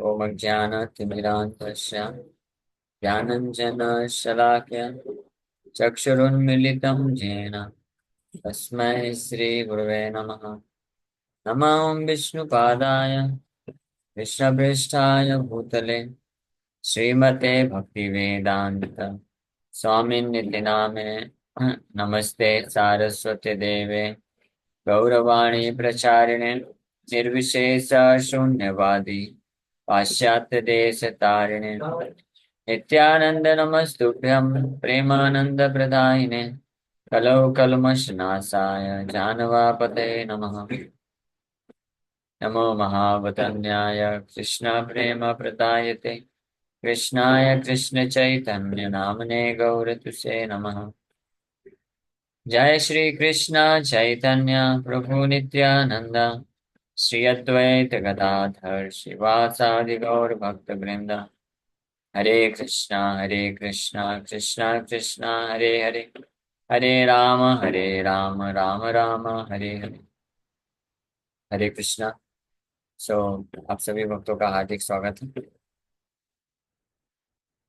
ओमज्ञानतिमिरान्धस्य ज्ञानञ्जनशलाकया चक्षुरुन्मीलितं येन तस्मै श्रीगुरवे नमः। नमो विष्णुपादाय कृष्णप्रेष्ठाय भूतले श्रीमते भक्तिवेदान्त स्वामिनिति नामिने नमस्ते सारस्वती देवे गौरवाणी प्रचारिणे निर्विशेष शून्यवादी पाश्चात्य देश तारिणे नित्यानंद नमस्तुभ्यं प्रेमानंद प्रदायिने कलौ कल्मषनाशाय जानवापते नमः। नमो महावतन्याय कृष्ण प्रेम प्रदायते कृष्णाय कृष्ण चैतन्य नामने गौरतुसे नमः। जय श्री कृष्ण चैतन्य प्रभु नित्यानंद श्री अद्वैत गदाधर शिवासादि गौर भक्त वृंद। हरे कृष्णा कृष्णा कृष्णा हरे हरे हरे राम राम राम हरे हरे। हरे कृष्णा। सो आप सभी भक्तों का हार्दिक स्वागत है।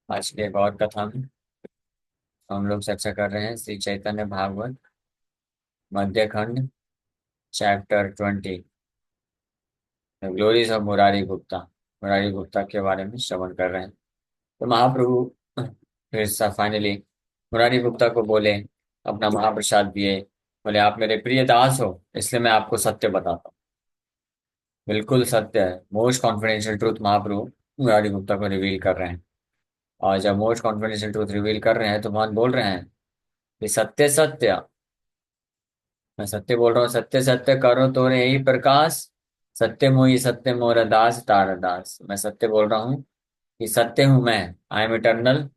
आज की एक और कथा में हम लोग चर्चा कर रहे हैं Shri Chaitanya Bhagavat Madhya Khand chapter 20 glories of Murari Gupta के बारे में श्रवण कर रहे हैं। तो महाप्रभु फिर फाइनली मुरारी गुप्ता को बोले, अपना महाप्रसाद दिए, बोले आप मेरे प्रिय दास हो इसलिए मैं आपको सत्य बताता हूँ। बिल्कुल सत्य है, मोस्ट कॉन्फिडेंशियल ट्रूथ महाप्रभु मुरारी गुप्ता को रिवील कर रहे हैं। और जब मोस्ट कॉन्फिडेंशियल ट्रूथ रिवील कर रहे हैं तो भगवान बोल रहे हैं कि सत्य सत्य, मैं सत्य बोल रहा हूँ, सत्य सत्य करो तो यही प्रकाश, सत्य मोर दास तार दास। मैं सत्य बोल रहा हूँ कि सत्य हूं मैं, आई एम इटर्नल।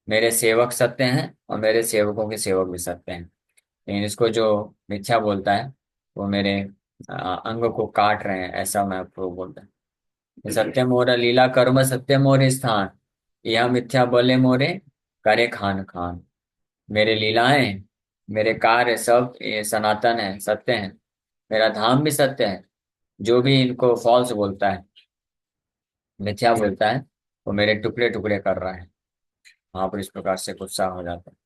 मेरे सेवक सत्य हैं और मेरे सेवकों के सेवक भी सत्य हैं। लेकिन इसको जो मिथ्या बोलता है वो मेरे अंग को काट रहे हैं, ऐसा मैं आपको बोलता है। सत्य मोर लीला कर्म सत्य मोरे स्थान, यह मिथ्या बोले मोरे करे खान खान। मेरे लीलाएं मेरे कार्य सब ये सनातन है, सत्य है। मेरा धाम भी सत्य है। जो भी इनको फॉल्स बोलता है, मिथ्या बोलता है, वो मेरे टुकड़े टुकड़े कर रहा है। वहां पर इस प्रकार से गुस्सा हो जाता है।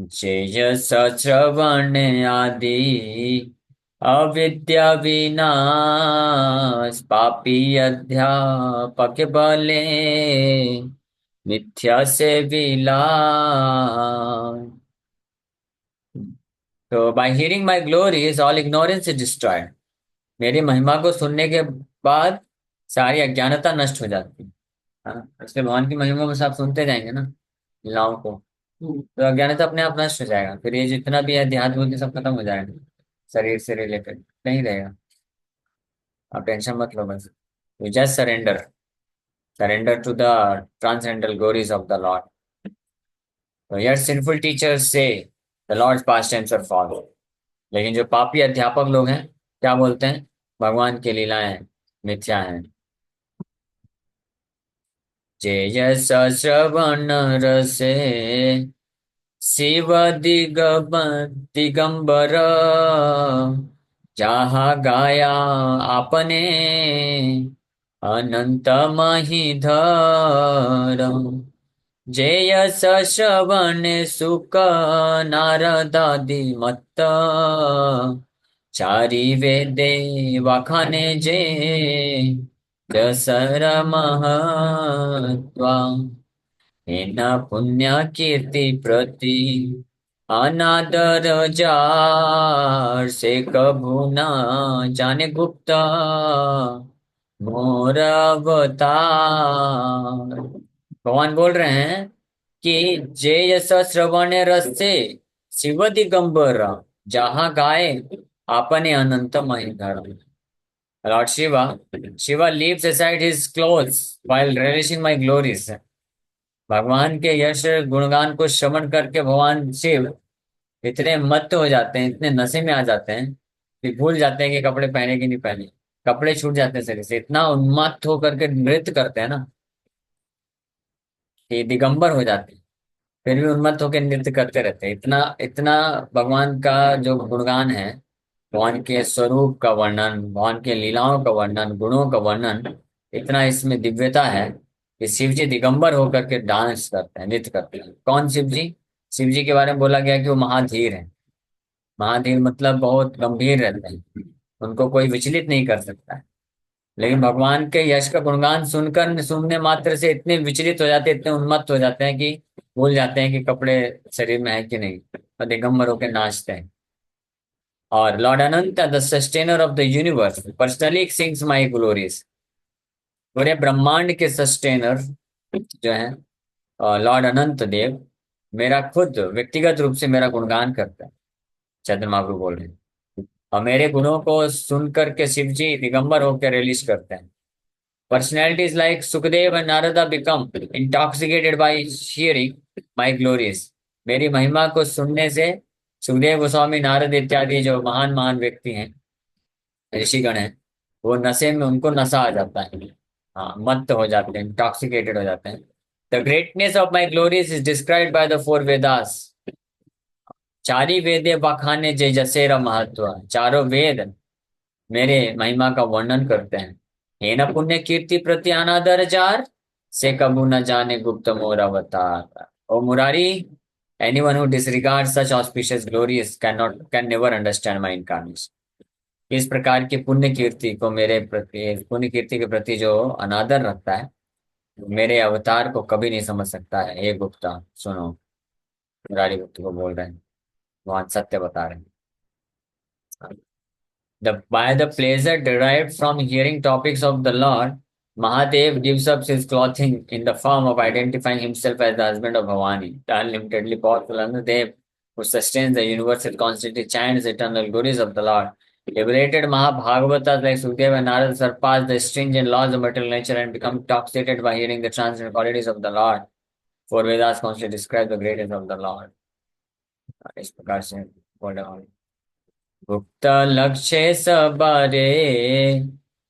जय श्रवण आदि अविद्या विनाश पापी अध्यापक बले मिथ्या से विलास। तो bye hearing my glory is all ignorance is destroyed. मेरी महिमा को सुनने के बाद सारी अज्ञानता नष्ट हो जाती है। हाँ, इसलिए भगवान की महिमा बस आप सुनते जाएंगे ना लीलाओं को, तो अज्ञानता अपने आप नष्ट हो जाएगा। फिर ये जितना भी है ध्यान बुद्धि सब खत्म हो जाएगा, शरीर से रिलेटेड नहीं रहेगा। आप टेंशन मत लो, बस you just surrender to the transcendental glories of the lord. तो यार सिंफुल टीचर्स से the lord's past tense are follow. लेकिन जो पापी अध्यापक लोग हैं क्या बोलते हैं, भगवान की लीलाएं मिथ्या हैं। जय श्रवण रसे शिव दिगंबर जहाँ गाया आपने अनंत महिधर। जय श्रवण सुख नारदादि मत्त चारि वेदे वखाने जे दसर महत्वा। एना पुण्य कीर्ति प्रति अनादर जार से कभू न जाने गुप्ता मोर अवतार। भगवान बोल रहे हैं कि जे यश श्रवण रस से शिव दिगंबर जहाँ गाए आपने अनंत Mahidhar. Lord Shiva leaves aside his clothes while relishing my glories। भगवान के यश गुणगान को श्रवण करके भगवान शिव इतने मत्त हो जाते हैं, इतने नशे में आ जाते हैं कि भूल जाते हैं कि कपड़े पहने कि नहीं पहने। कपड़े छूट जाते हैं शरीर से, इतना उन्मत्त होकर के नृत्य करते हैं ना कि दिगंबर हो जाते हैं। फिर भी उन्मत्त होकर नृत्य करते रहते हैं। इतना इतना भगवान का जो गुणगान है, भगवान के स्वरूप का वर्णन, भगवान के लीलाओं का वर्णन, गुणों का वर्णन इतना इसमें दिव्यता है कि शिव जी दिगंबर होकर के डांस करते हैं, नृत्य करते हैं। कौन शिव जी? शिव जी के बारे में बोला गया कि वो महाधीर है। महाधीर मतलब बहुत गंभीर रहते हैं, उनको कोई विचलित नहीं कर सकता है। लेकिन भगवान के यश का गुणगान सुनकर, सुनने मात्र से इतने विचलित हो जाते हैं, इतने उन्मत्त हो जाते हैं कि भूल जाते हैं कि कपड़े शरीर में है कि नहीं, और दिगंबर होकर नाचते हैं। और lord Ananta, the sustainer of the universe, personally sings my glories. पूरे ब्रह्मांड के सस्टेनर जो है लॉर्ड अनंत देव, मेरा खुद व्यक्तिगत रूप से मेरा गुणगान करता है। चैतन्य महाप्रभु बोल रहे हैं। और मेरे गुणों को सुन करके शिव जी दिगंबर होकर रिलीज करते हैं। Personalities like Sukhdev and Narada become intoxicated by hearing my glories. मेरी महिमा को सुनने से सुखदेव गोस्वामी, नारद इत्यादि जो महान महान व्यक्ति हैं, ऋषिगण हैं, वो नशे में, उनको नशा आ जाता है। हाँ, मत्त हो जाते हैं, इंटॉक्सिकेटेड हो जाते हैं। The greatness of my glories is described by the four Vedas. चारी वेदे बखाने जय जसेरा महत्व। चारों वेद मेरे महिमा का वर्णन करते हैं। हे न पुण्य कीर्ति प्रति अनादर जार, से कबू न जाने गुप्त मोर अवतार। ओ Murari, anyone who disregards such auspicious glories can never understand my incarnation। इस प्रकार की पुण्य कीर्ति को, मेरे प्रति पुण्य कीर्ति के प्रति जो अनादर रखता है, मेरे अवतार को कभी नहीं समझ सकता है। हे गुप्ता सुनो, मुरारी गुप्त को बोल रहे हैं, वहां सत्य बता रहे हैं। By the pleasure derived from hearing topics of the Lord, Mahadev gives up his clothing in the form of identifying himself as the husband of Bhavani. The unlimitedly powerful Anadev, who sustains the universe and constantly chants the eternal glories of the Lord. Liberated Mahabhagavatas like Sukadeva and Narada surpass the stringent laws of material nature and become intoxicated by hearing the transcendent qualities of the Lord. For Vedas constantly describe the greatness of the Lord. इस प्रकार से बोल रहा हूँ। गुप्त लक्ष्य सबरे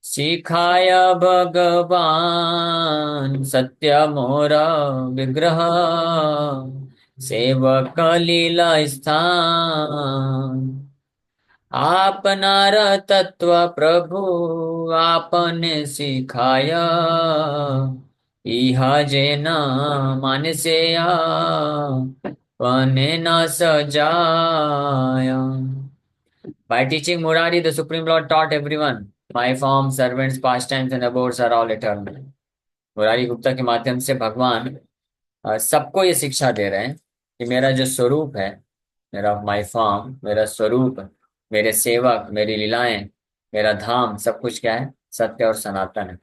सिखाय भगवान, सत्य मोर विग्रह सेवक लीला स्थान। आपनार तत्व प्रभु आपने सिखाया, इह जेन मानसे पने न सजाया। By teaching Murari, the Supreme Lord taught everyone, my form, servants, pastimes and abodes are all eternal। Murari Gupta के माध्यम से भगवान सबको ये शिक्षा दे रहे हैं कि मेरा जो स्वरूप है, मेरा माई फॉर्म, मेरा स्वरूप, मेरे सेवक, मेरी लीलाएं, मेरा धाम, सब कुछ क्या है? सत्य और सनातन है।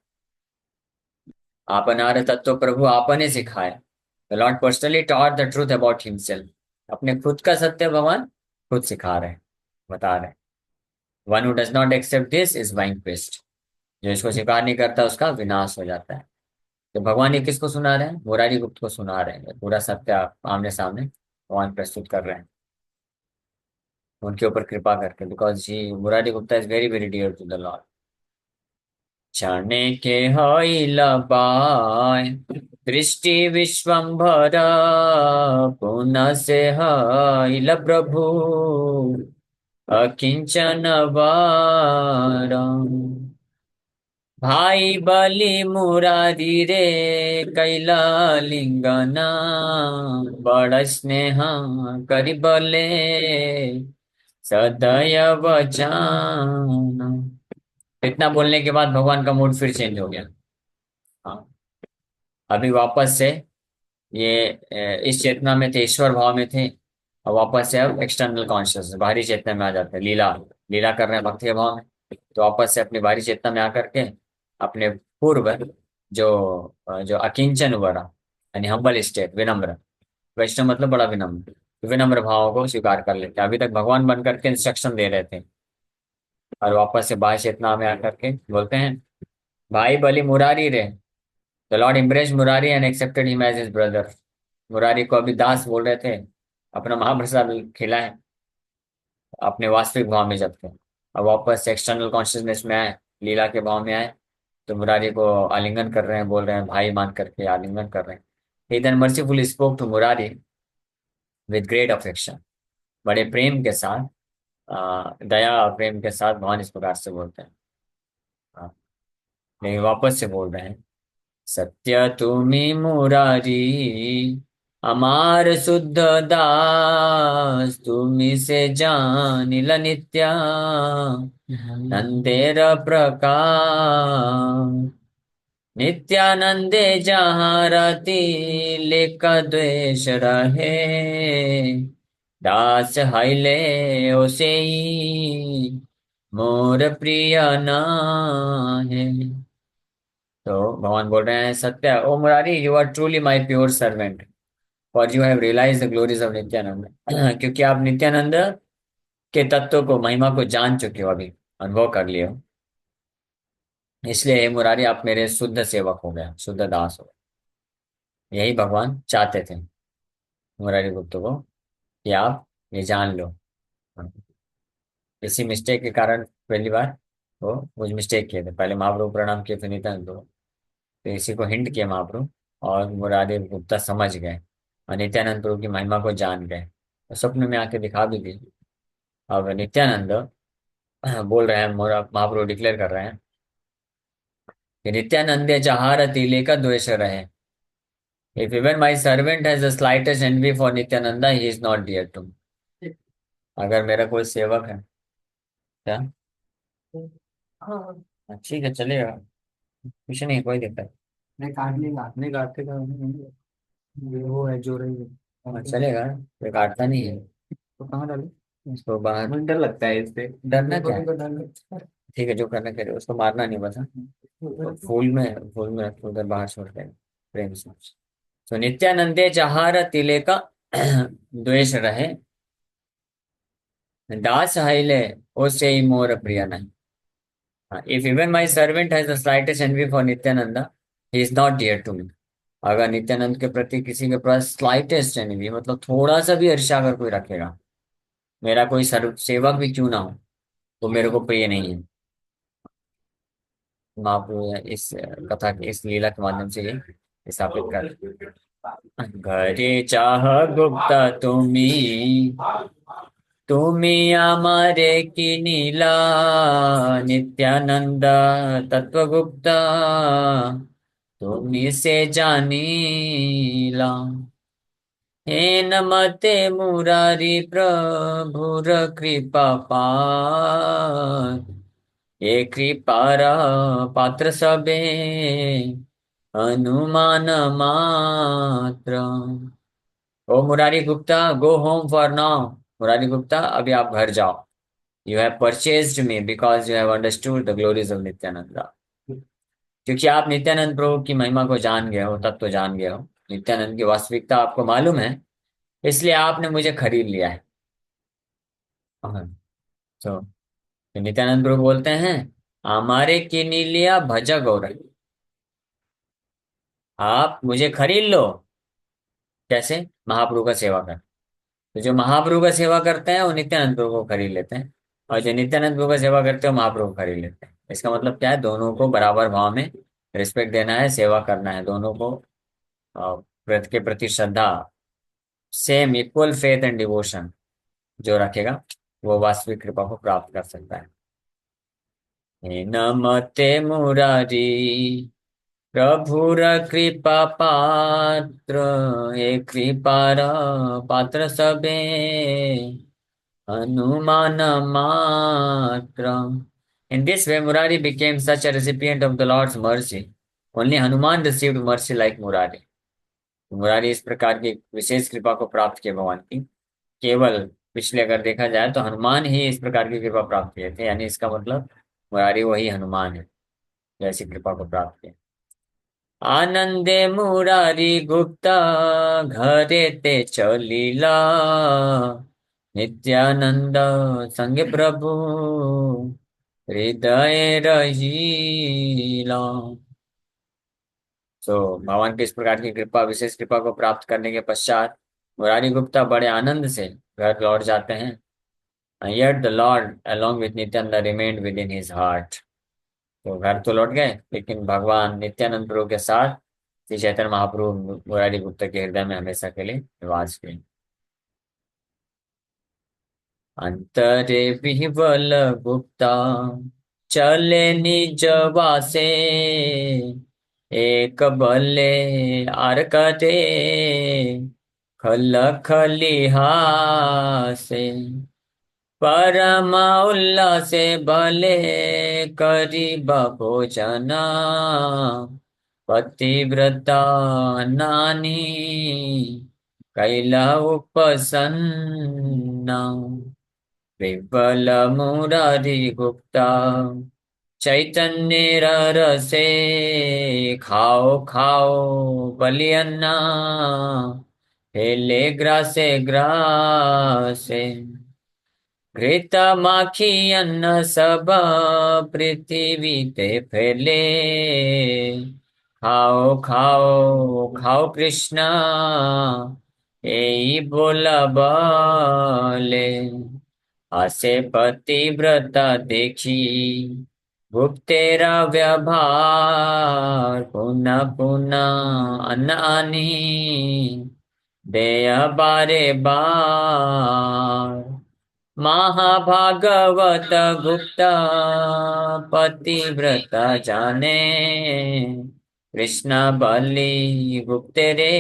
आपनार तत्व प्रभु आपने सिखाया। The Lord personally taught the truth about himself. अपने खुद का सत्य भगवान खुद सिखा रहे हैं, बता रहे हैं। One who does not accept this is vanquished। जो इसको स्वीकार नहीं करता उसका विनाश हो जाता है। तो भगवान ये किसको सुना रहे हैं? मुरारी गुप्त को सुना रहे हैं। पूरा सत्य आमने सामने भगवान प्रस्तुत कर रहे हैं उनके ऊपर कृपा करके, because he Murari Gupta is very very dear to the lord. क्षणे के हईल बाय दृष्टि विश्वम्भर, पुनः से हईल प्रभु अकिंचन वारम। भाई बलि मुरारी रे कैला लिंगना, बड़ स्नेह करि बले सदैव जाना। इतना बोलने के बाद भगवान का मूड फिर चेंज हो गया। हाँ, अभी वापस से ये इस चेतना में थे, ईश्वर भाव में थे, और वापस से अब एक्सटर्नल कॉन्शियस बाहरी चेतना में आ जाते हैं। लीला लीला कर रहे हैं भक्ति के भाव में, तो वापस से अपनी बाहरी चेतना में आकर के अपने पूर्व जो जो अकिंचन वरा, यानी हम्बल स्टेट, विनम्र, वैष्णव मतलब बड़ा विनम्र, विनम्र भावों को स्वीकार कर लेते हैं। अभी तक भगवान बन करके इंस्ट्रक्शन दे रहे थे, और वापस से बाह्य चेतना में आकर के बोलते हैं, भाई बलि मुरारी रे। The lord embraced Murari and accepted him as his brother. Murari को अभी दास बोल रहे थे, अपना महाप्रसाद खिलाए अपने वास्तविक भाव में जब थे। अब वापस से एक्सटर्नल कॉन्शियसनेस में आए, लीला के भाव में आए, तो मुरारी को आलिंगन कर रहे हैं, बोल रहे हैं भाई मान करके आलिंगन कर रहे हैं। He then mercifully spoke to Murari with great affection. बड़े प्रेम के साथ, दया और प्रेम के साथ भगवान इस प्रकार से बोलते हैं। लेकिन वापस से बोल रहे हैं, सत्य तुम्ही मुरारी, अमार शुद्ध दास तुम्ही से जानिल नित्या, नंदेर प्रकाश, नित्यानंदे जहाँ रति लेख द्वेष रहे, दास हाइले ओसेई मोर प्रिय नाहे। तो भगवान बोल रहे हैं, सत्य ओ Murari, you are truly my pure servant, for you have realise the glories of Nityananda. क्योंकि आप नित्यानंद के तत्व को, महिमा को जान चुके हो, अभी अनुभव कर लिए हो, इसलिए हे मुरारी आप मेरे शुद्ध सेवक हो गए, शुद्ध दास हो गए। यही भगवान चाहते थे मुरारी गुप्त को, कि आप ये जान लो। इसी मिस्टेक के कारण पहली बार वो कुछ मिस्टेक किए थे, पहले महाप्रभु प्रणाम किए, फिर नित्यानंद को। तो इसी को हिंट किया महाप्रभु, और मुरारी गुप्ता समझ गए और नित्यानंद प्रभु की महिमा को जान गए, तो स्वप्न में आके दिखा भी दी। अब नित्यानंद बोल रहे हैं, महाप्रभु डिक्लेयर कर रहे हैं कि नित्यानंद जहार तिले का द्वेष रहे, if even my servant has the slightest envy for Nityananda, he is not dear to me. अगर मेरा कोई सेवक है, क्या, हाँ ठीक है चलेगा, कुछ नहीं, कोई दिक्कत नहीं, काट लेगा, नहीं काटते का, ये वो है जो रही है, हाँ, चलेगा, कोई काटता नहीं है। तो कहाँ डाले इसको, बाहर, मुझे डर लगता है इससे, डरना क्या है, ठीक है जो करना करे, उसको मारना नहीं बस, हाँ? तो फूल में उधर बाहर छोड़ते हैं प्रेम से। तो नित्यानंदे जहार तिले का द्वेष रहे, दास हाइले ओ से ही मोर प्रिय नहीं। If even my servant has the slightest envy for Nityananda, he is not dear to me. अगर नित्यानंद के प्रति किसी के पास स्लाइटेस्ट एनवी, मतलब थोड़ा सा भी ईर्ष्या अगर कोई रखेगा, मेरा कोई सर्व सेवक भी क्यों ना हो, तो मेरे को प्रिय नहीं है। महाप्रभु इस कथा इस लीला के माध्यम से ये स्थापित कर, घरे चाह गुप्ता तुम्ही, तुम्ही आमारे की नीला, नित्यानंद तत्वगुप्ता तुम्ही से जानीला, हे नमते मुरारी प्रभुर कृपा पात, ये कृपार पात्र सबे अनुमान मात्र। O Murari Gupta, go home for now. Murari Gupta अभी आप घर जाओ, you have purchased me because you have understood the glories of Nityananda. क्योंकि आप नित्यानंद प्रभु की महिमा को जान गए हो, तत्व जान गए हो, नित्यानंद की वास्तविकता आपको मालूम है, इसलिए आपने मुझे खरीद लिया है। हाँ, तो नित्यानंद प्रभु बोलते हैं, हमारे किनी लिया भज गौर, आप मुझे खरीद लो। कैसे? महाप्रभु का सेवा कर, तो जो महाप्रभु का सेवा करते हैं वो नित्यानंद प्रभु को खरीद लेते हैं, और जो नित्यानंद प्रभु का सेवा करते हैं वो महाप्रभु को खरीद लेते हैं। इसका मतलब क्या है, दोनों को बराबर भाव में रिस्पेक्ट देना है, सेवा करना है, दोनों को के प्रति श्रद्धा, same equal faith and devotion जो रखेगा, वो वास्तविक कृपा को प्राप्त कर सकता है। हे नमते मुरारी प्रभुर कृपा पात्र, हे कृपार पात्र सबे अनुमान मात्र। In this way, Murari became such a recipient of the Lord's mercy. Only Hanuman received mercy like Murari. Murari इस प्रकार की विशेष कृपा को प्राप्त किए भगवान की, केवल पिछले अगर देखा जाए तो हनुमान ही इस प्रकार की कृपा प्राप्त किए थे, यानी इसका मतलब मुरारी वही हनुमान है जैसी कृपा को प्राप्त किए। आनंदे मुरारी गुप्ता घरे ते चलीला, नित्यानंद संग प्रभु हृदय रहीला। सो भगवान की इस प्रकार की कृपा, विशेष कृपा को प्राप्त करने के पश्चात मुरारी गुप्ता बड़े आनंद से घर लौट जाते हैं। Yet the Lord along with Nityananda remained within his heart. तो घर तो लौट गए, लेकिन भगवान नित्यानंद प्रभु के साथ श्री चैतन्य महाप्रभु मुरारी गुप्ता के हृदय में हमेशा के लिए निवास किए। अंतरे विह्वल गुप्ता चले निज वासे, एक भले आर कटे, खल खलिहासे, परम उल्लासे भले करीब भोजना, पतिव्रता नानी कैला उपसन्ना, विबल मुरारी गुप्ता चैतन्य रसे, खाओ खाओ बलियन्ना, हेले ग्रासे ग्रासे, घृत माखी अन्न सब पृथ्वी ते फैले, खाओ खाओ खाओ कृष्णा, यही बोला बाले, आसे पतिव्रता देखी, गुप्तेरा व्यवहार, पुनः पुनः अन्न आनी, दया बारे बार, महाभागवत गुप्त पतिव्रता जाने, कृष्ण बलि गुप्त रे,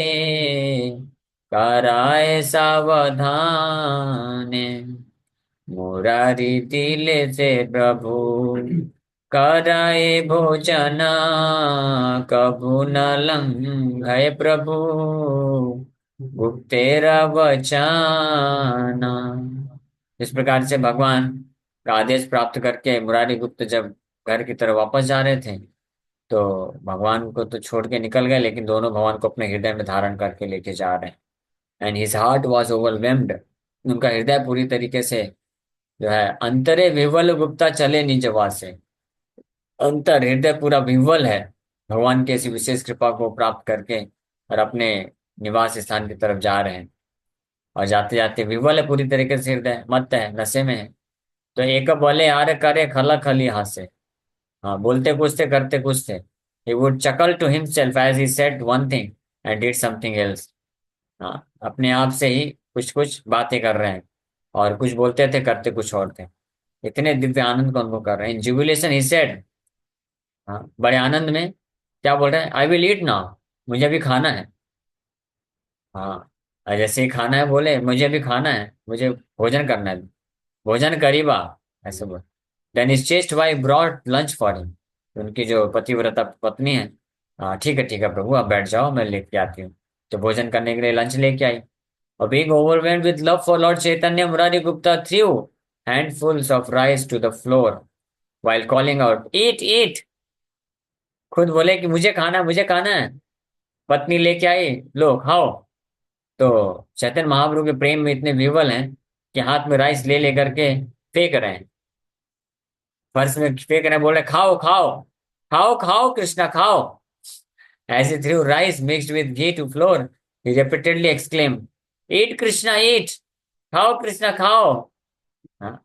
कराए सावधान, मुरारी दिले से प्रभु, कराए भोजन, कभु न लंघय प्रभु, गुप्तेरा वचना। इस प्रकार से भगवान का आदेश प्राप्त करके मुरारी गुप्त जब घर की तरफ वापस जा रहे थे, तो भगवान को तो छोड़ के निकल गए, लेकिन दोनों भगवान को अपने हृदय में धारण करके लेके जा रहे हैं। And his heart was overwhelmed, उनका हृदय पूरी तरीके से जो है, अंतरे विह्वल गुप्ता चले निज वासे, अंतर हृदय पूरा विह्वल है भगवान की ऐसी विशेष कृपा को प्राप्त करके, और अपने निवास स्थान की तरफ जा रहे हैं। और जाते जाते विह्वल है पूरी तरीके से, हृदय मत है, नशे में है। तो एक बोले यार करे खला खली हासे, हाँ बोलते कुछ थे करते कुछ थे। He would chuckle to himself as he said one thing and did something else, हाँ अपने आप से ही कुछ कुछ बातें कर रहे हैं, और कुछ बोलते थे करते कुछ और थे। इतने दिव्य आनंद को अनुभव कर रहे हैं। इन जुबिलेशन ही सेड, हाँ बड़े आनंद में क्या बोल रहे हैं, आई विल ईट नाउ, मुझे भी खाना है। हाँ, और जैसे ही खाना है बोले मुझे भी खाना है, मुझे भोजन करना है, भोजन करीबा, ऐसे बोल। Then his chaste wife brought lunch for him, उनकी जो पतिव्रता पत्नी है, हाँ ठीक है प्रभु आप बैठ जाओ, मैं लेके आती हूँ। तो भोजन करने के लिए लंच लेके आई। और being overwhelmed with love for lord Chaitanya, Murari Gupta threw handfuls of rice to the floor while calling out eat eat, खुद बोले कि मुझे खाना है मुझे खाना है। पत्नी लेके आई, लो खाओ। तो चैतन्य महाप्रभु के प्रेम में इतने विवल हैं कि हाथ में राइस ले लेकर के फेंक रहे हैं, फर्श में फेंक रहे हैं, बोल रहे खाओ खाओ खाओ खाओ कृष्णा खाओ। As he threw rice mixed with ghee to floor, he repeatedly exclaimed, eat Krishna eat, खाओ कृष्णा खाओ। हाँ?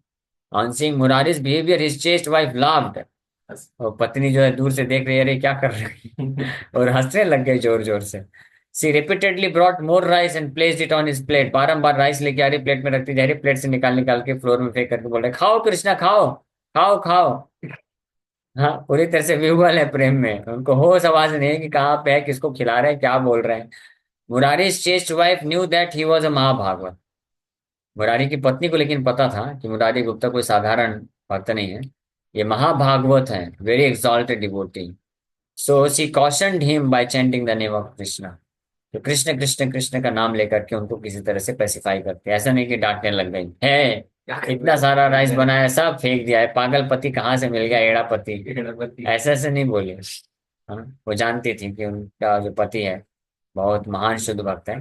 On seeing Murari's behavior, his chaste wife laughed. और पत्नी जो है दूर से देख रही है, अरे क्या कर रही है और हंसने लग गई जोर जोर से। She repeatedly brought more rice and placed it on his plate. बारंबार राइस लेके आ रही, प्लेट में रखती जा रही, प्लेट से निकाल निकाल के फ्लोर में फेंक करके बोल रहे खाओ कृष्णा खाओ खाओ खाओ। हाँ पूरी तरह से विह्वल है प्रेम में, उनको होश आवाज नहीं है कि कहाँ पे है, किसको खिला रहे हैं, क्या बोल रहे हैं। मुरारी's chaste wife knew that he was a महाभागवत, मुरारी की पत्नी को लेकिन पता था कि मुरारी गुप्ता कोई साधारण भक्त नहीं है, ये महाभागवत हैं, very exalted devotee. So she cautioned him by chanting the name of Krishna, तो कृष्ण कृष्ण कृष्ण का नाम लेकर के उनको किसी तरह से पेसिफाई करते हैं। ऐसा नहीं कि डांटने लग गई है, इतना सारा राइस बनाया सब फेंक दिया है, पागल पति कहाँ से मिल गया, एड़ा पति, ऐसे ऐसे नहीं बोले। हाँ वो जानती थी कि उनका जो पति है बहुत महान शुद्ध भक्त है,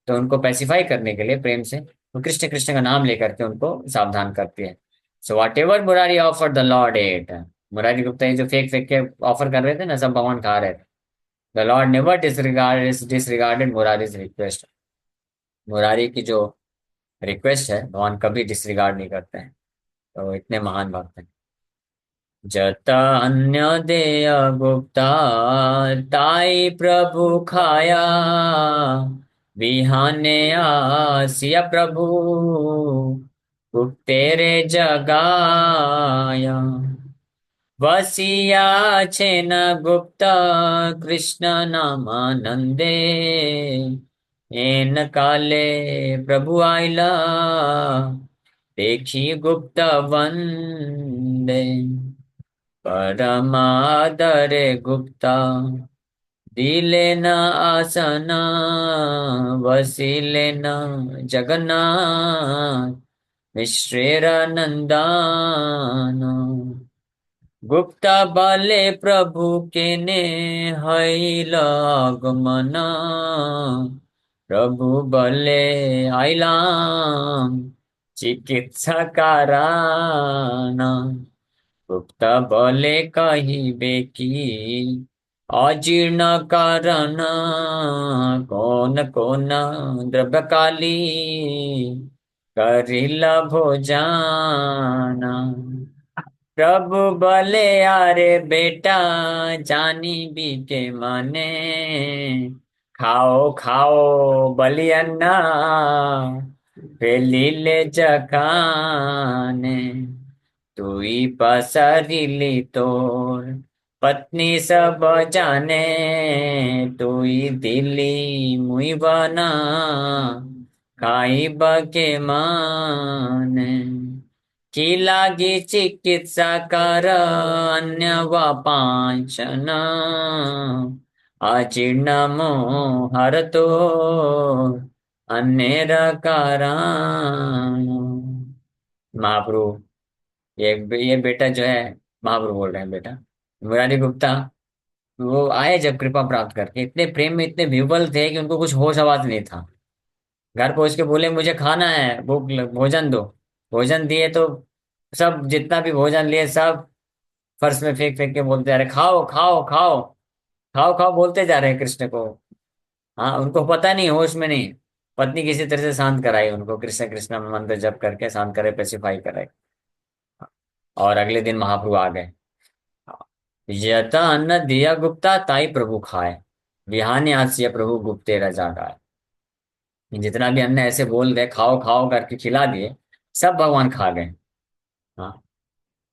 तो उनको पेसिफाई करने के लिए प्रेम से वो कृष्ण कृष्ण का नाम लेकर के उनको सावधान करती है। So whatever Murari offer the lord ate, Murari Gupta ये जो फेंक फेंक के ऑफर कर रहे थे ना, सब भगवान खा रहे थे। The lord never disregarded Murari's request, Murari की जो रिक्वेस्ट है भगवान कभी डिसरिगार्ड नहीं करते हैं, तो इतने महान भक्त हैं। जत अन्य देय गुप्ता, ताई प्रभु खाया, बिहाने आसिया प्रभु, गुप्तेरे जगाया, વસિયા છે ન ગુપ્ત કૃષ્ણ નામાનંદે એન કાલે પ્રભુ આયલા देखी गुप्त वंदे परमादरे गुप्ता दिले न आसना वसीले न जगन्नाथ मिश्रेर नंदन गुप्ता बाले प्रभु के ने गमना प्रभु बले आइलाम चिकित्सा कारण गुप्त बले कहिबे की अजीर्ण कारण कौन कौन द्रव्यकाली करिला भोजन प्रभु भले आरे बेटा जानी भी के माने खाओ खाओ बलि अन्ना पेलीले जखाने तुई पसरीली तोर पत्नी सब जाने तुई दिली मुई बना खाई बके माने की लागी चिकित्सा कर अन्य व पांचन अजीर्ण मोहर तो अन्य कारण महाप्रभु ये बेटा जो है महाप्रभु बोल रहे हैं बेटा मुरारी गुप्ता वो आए जब कृपा प्राप्त करके इतने प्रेम में इतने विह्वल थे कि उनको कुछ होश आवाज नहीं था। घर पहुंच के बोले मुझे खाना है भोजन दो। भोजन दिए तो सब जितना भी भोजन लिए सब फर्श में फेंक फेंक के बोलते जा रहे खाओ खाओ खाओ खाओ खाओ बोलते जा रहे हैं कृष्ण को। हाँ उनको पता नहीं होश में नहीं। पत्नी किसी तरह से शांत कराई उनको कृष्ण कृष्ण मंत्र जप करके शांत करे पेसिफाई कराई। और अगले दिन महाप्रभु आ गए। यथा अन्न दिया गुप्ता ताई प्रभु खाए बिहाने हास्य प्रभु गुप्ते रजा गाय। जितना भी अन्न ऐसे बोल गए खाओ खाओ करके खिला दिए सब भगवान खा गए। हाँ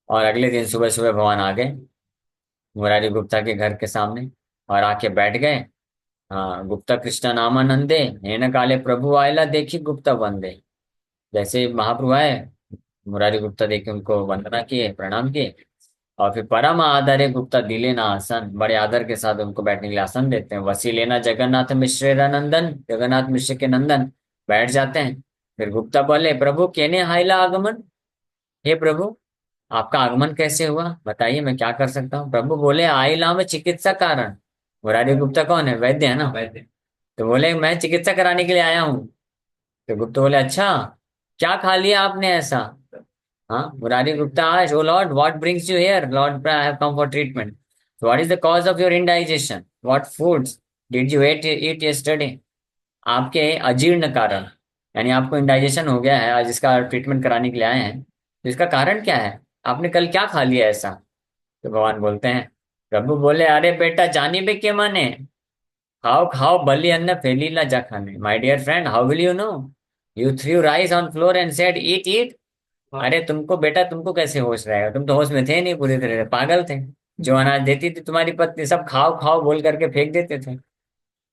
और अगले दिन सुबह सुबह भगवान आ गए मुरारी गुप्ता के घर के सामने और आके बैठ गए। हाँ गुप्ता कृष्ण नामानंदे नैन काले प्रभु आयला देखी गुप्ता वंदे। जैसे ही महाप्रभु आए मुरारी गुप्ता देखे उनको वंदना किए प्रणाम किए और फिर परम आदरे गुप्ता दिले ना आसन बड़े आदर के साथ उनको बैठने के लिए आसन देते हैं। वसी लेना जगन्नाथ मिश्र नंदन जगन्नाथ मिश्र के नंदन बैठ जाते हैं। फिर गुप्ता बोले प्रभु केने हाइला आगमन हे प्रभु आपका आगमन कैसे हुआ बताइए मैं क्या कर सकता हूँ। प्रभु बोले आइला में चिकित्सा कारण। मुरारी गुप्ता कौन है वैद्य है ना वैद्य। तो बोले मैं चिकित्सा कराने के लिए आया हूँ। तो गुप्ता बोले अच्छा क्या खा लिया आपने ऐसा। हाँ Murari Gupta asked, "Oh Lord, what brings you here? Lord, I have come for treatment. So what is the cause of your indigestion? What foods did you eat yesterday?" आपके अजीर्ण कारण यानी आपको इंडाइजेशन हो गया है आज इसका ट्रीटमेंट कराने के लिए आए हैं। तो इसका कारण क्या है आपने कल क्या खा लिया ऐसा। तो भगवान बोलते हैं प्रभु बोले अरे बेटा जानी बे के माने खाओ खाओ बलि अन्न फैलीला जा खाने। My dear friend how will you know you threw rice on floor and said eat eat. अरे तुमको बेटा तुमको कैसे होश रहेगा तुम तो होश में थे नहीं पूरी तरह से पागल थे। जो अनाज देती थी तुम्हारी पत्नी सब खाओ खाओ बोल करके फेंक देते थे।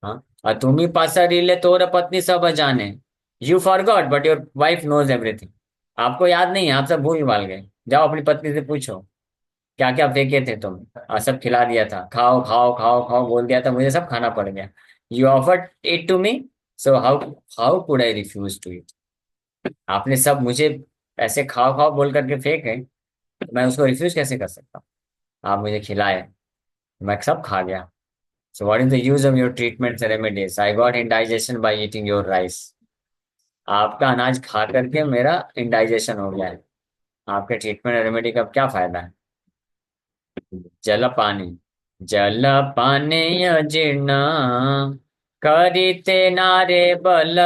हाँ और तुम ही पासा रीले तोर पत्नी सब जाने। You forgot but your wife knows everything. आपको याद नहीं है आप सब भूल भाल गए। जाओ अपनी पत्नी से पूछो क्या क्या फेंके थे तुम और सब खिला दिया था खाओ खाओ खाओ खाओ बोल दिया था मुझे सब खाना पड़ गया। You offered it to me so how how could I refuse to it. आपने सब मुझे ऐसे खाओ खाओ बोल करके फेंके तो मैं उसको रिफ्यूज कैसे कर सकता हूँ। आप मुझे खिलाए मैं सब खा गया। So what is the use of your treatment remedies I got indigestion by eating your rice. आपका अनाज खा करके मेरा इंडाइजेशन हो गया है। आपके ट्रीटमेंट रेमेडी का क्या फायदा है। जल पानी जल पाने अजीर्ण करीते नारे बल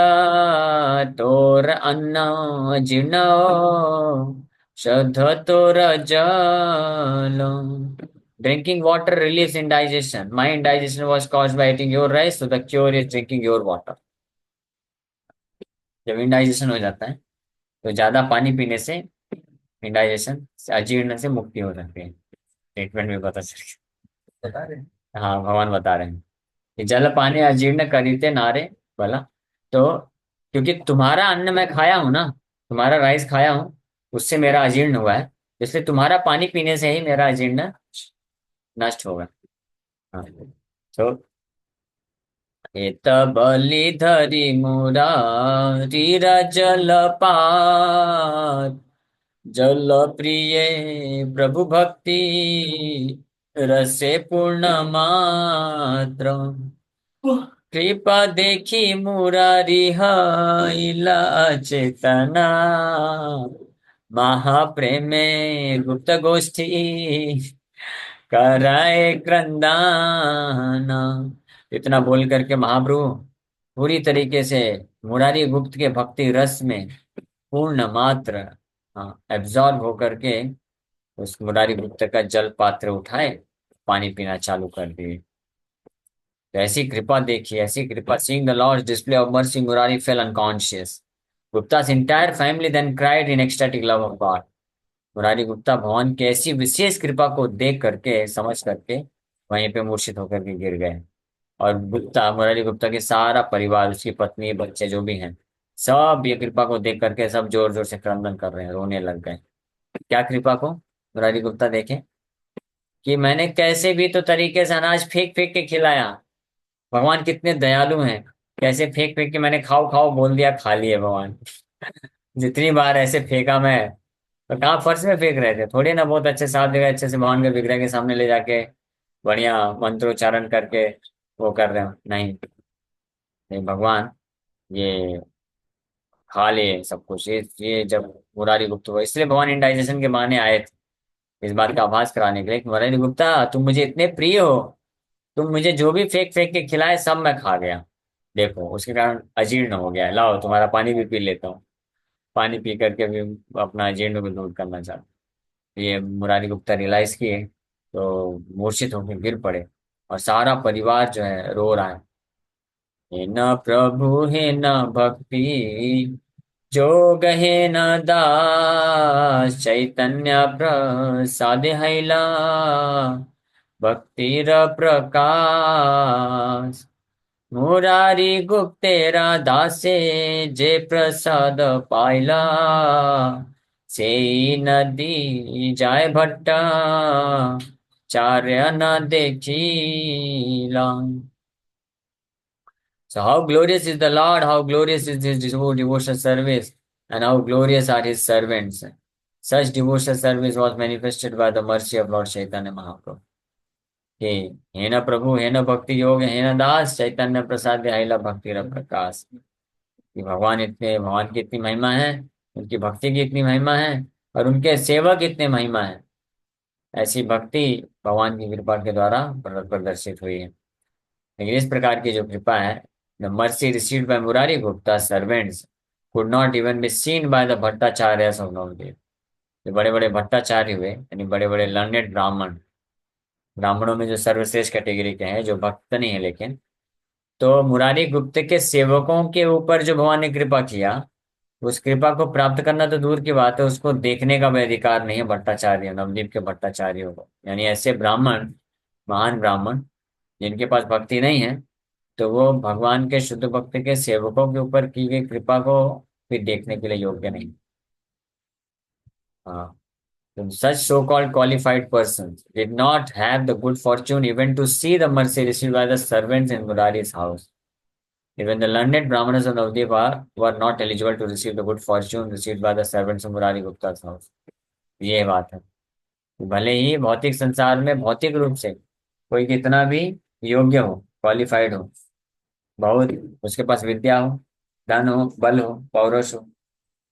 तोर अन्न जीर्ण शुद्ध तोर जल। Drinking water relieves indigestion. My indigestion was caused by eating your rice, so the cure is drinking your water. जब इंडाइजेशन हो जाता है तो ज्यादा पानी पीने से इंडाइजेशन से अजीर्ण से मुक्ति हो सकती है। ट्रीटमेंट भी पता चल गया, बता रहे हैं। हाँ, भगवान बता रहे हैं कि जल पानी अजीर्ण करीते नारे भला। तो क्योंकि तुम्हारा अन्न मैं खाया हूं ना, तुम्हारा राइस खाया हूं, उससे मेरा अजीर्ण हुआ है, इसलिए तुम्हारा पानी पीने से ही मेरा अजीर्ण नष्ट होगा। हाँ। तो एत बलि धरि मुरारी जल पात, जल प्रिय प्रभु भक्ति रसे पूर्ण मात्र, कृपा देखी मुरारी हईला चेतना, महाप्रेमे गुप्त गोष्ठी कराए क्रंदाना। इतना बोल करके महाप्रभु पूरी तरीके से मुरारी गुप्त के भक्ति रस में पूर्ण मात्र, हाँ, एब्जॉर्ब होकर के उस मुरारी गुप्त का जल पात्र उठाए, पानी पीना चालू कर दिए। तो ऐसी कृपा देखिए, ऐसी कृपा। Seeing the lord's display of mercy, Murari fell unconscious. Gupta's entire family then cried in ecstatic love of God। Murari Gupta भगवान की ऐसी विशेष कृपा को देख करके, समझ करके वहीं पे मूर्छित होकर के गिर गए। और गुप्ता, मुरारी गुप्ता के सारा परिवार, उसकी पत्नी, बच्चे जो भी हैं, सब ये कृपा को देख करके सब जोर जोर से क्रंदन कर रहे हैं, रोने लग गए। क्या कृपा को? मुरारी गुप्ता देखे कि मैंने कैसे भी तो तरीके से अनाज फेंक फेंक के खिलाया, भगवान कितने दयालु हैं, कैसे फेंक फेंक के मैंने खाओ खाओ बोल दिया, खा लिए भगवान। जितनी बार ऐसे फेंका मैं, तो कहाँ फर्श में फेंक रहे थे थोड़ी ना, बहुत अच्छे साफ जगह अच्छे से भगवान के विग्रह के सामने ले जाके बढ़िया मंत्रोच्चारण करके वो कर रहे हो, नहीं। नहीं, भगवान ये खा लिए सब कुछ। ये जब मुरारी गुप्त हुआ, इसलिए भगवान इंडाइजेशन के बहाने आए थे, इस बात का आभास कराने के लिए कि मुरारी गुप्ता तुम मुझे इतने प्रिय हो, तुम मुझे जो भी फेंक फेंक के खिलाए सब मैं खा गया, देखो उसके कारण अजीर्ण हो गया है। लाओ तुम्हारा पानी भी पी लेता हूँ। पानी पी करके भी अपना अजीर्ण को दूर करना चाहता हूँ। ये मुरारी गुप्ता रियलाइज किए तो मूर्छित होकर गिर पड़े, और सारा परिवार जो है रो रहा है। हे न प्रभु हे न भक्ति, जो गहे न दास, चैतन्य प्रसाद हैला भक्तिर प्रकाश, मुरारी गुप्तेरा दासे जे प्रसाद पाइला, से नदी जाय भट्टा चार्य न देखीला। So how glorious is the Lord, how glorious is his devotional service, and how glorious are his servants. Such devotional service was manifested by the mercy of Lord Chaitanya Mahaprabhu। हे हे न प्रभु हे न भक्ति योग हे न दास, चैतन्य प्रसाद आइला भक्ति र प्रकाश। कि भगवान इतने, भगवान की इतनी महिमा है, उनकी भक्ति की इतनी महिमा है, और उनके सेवक इतने महिमा है। ऐसी भक्ति भगवान की कृपा के द्वारा प्रदर्शित हुई है। लेकिन इस प्रकार की जो कृपा है, the mercy received by Murari Gupta servants could not even be seen by the Bhattacharya of Navdev. जो बड़े बड़े भट्टाचार्य हुए, यानी बड़े बड़े लर्नेड ब्राह्मण, ब्राह्मणों में जो सर्वश्रेष्ठ कैटेगरी के हैं, जो भक्त नहीं है लेकिन, तो मुरारी गुप्त के सेवकों के ऊपर जो भगवान ने कृपा किया, उस कृपा को प्राप्त करना तो दूर की बात है, उसको देखने का भी अधिकार नहीं है भट्टाचार्य, नवदीप के भट्टाचार्यों को। यानी ऐसे ब्राह्मण, महान ब्राह्मण जिनके पास भक्ति नहीं है, तो वो भगवान के शुद्ध भक्त के सेवकों के ऊपर की गई कृपा को भी देखने के लिए योग्य नहीं। हाँ। तो such so-called qualified persons did not have the good fortune even to see the mercy received by the servants in Murari's house। Even the learned Brahmanas of Navadvipa were not eligible to receive the good fortune received by the servants of Murari Gupta's house। ये बात है। भले ही भौतिक संसार में भौतिक रूप से कोई कितना भी योग्य हो, क्वालिफाइड हो, बहुत उसके पास विद्या हो, धन हो, बल हो, पौरुष हो।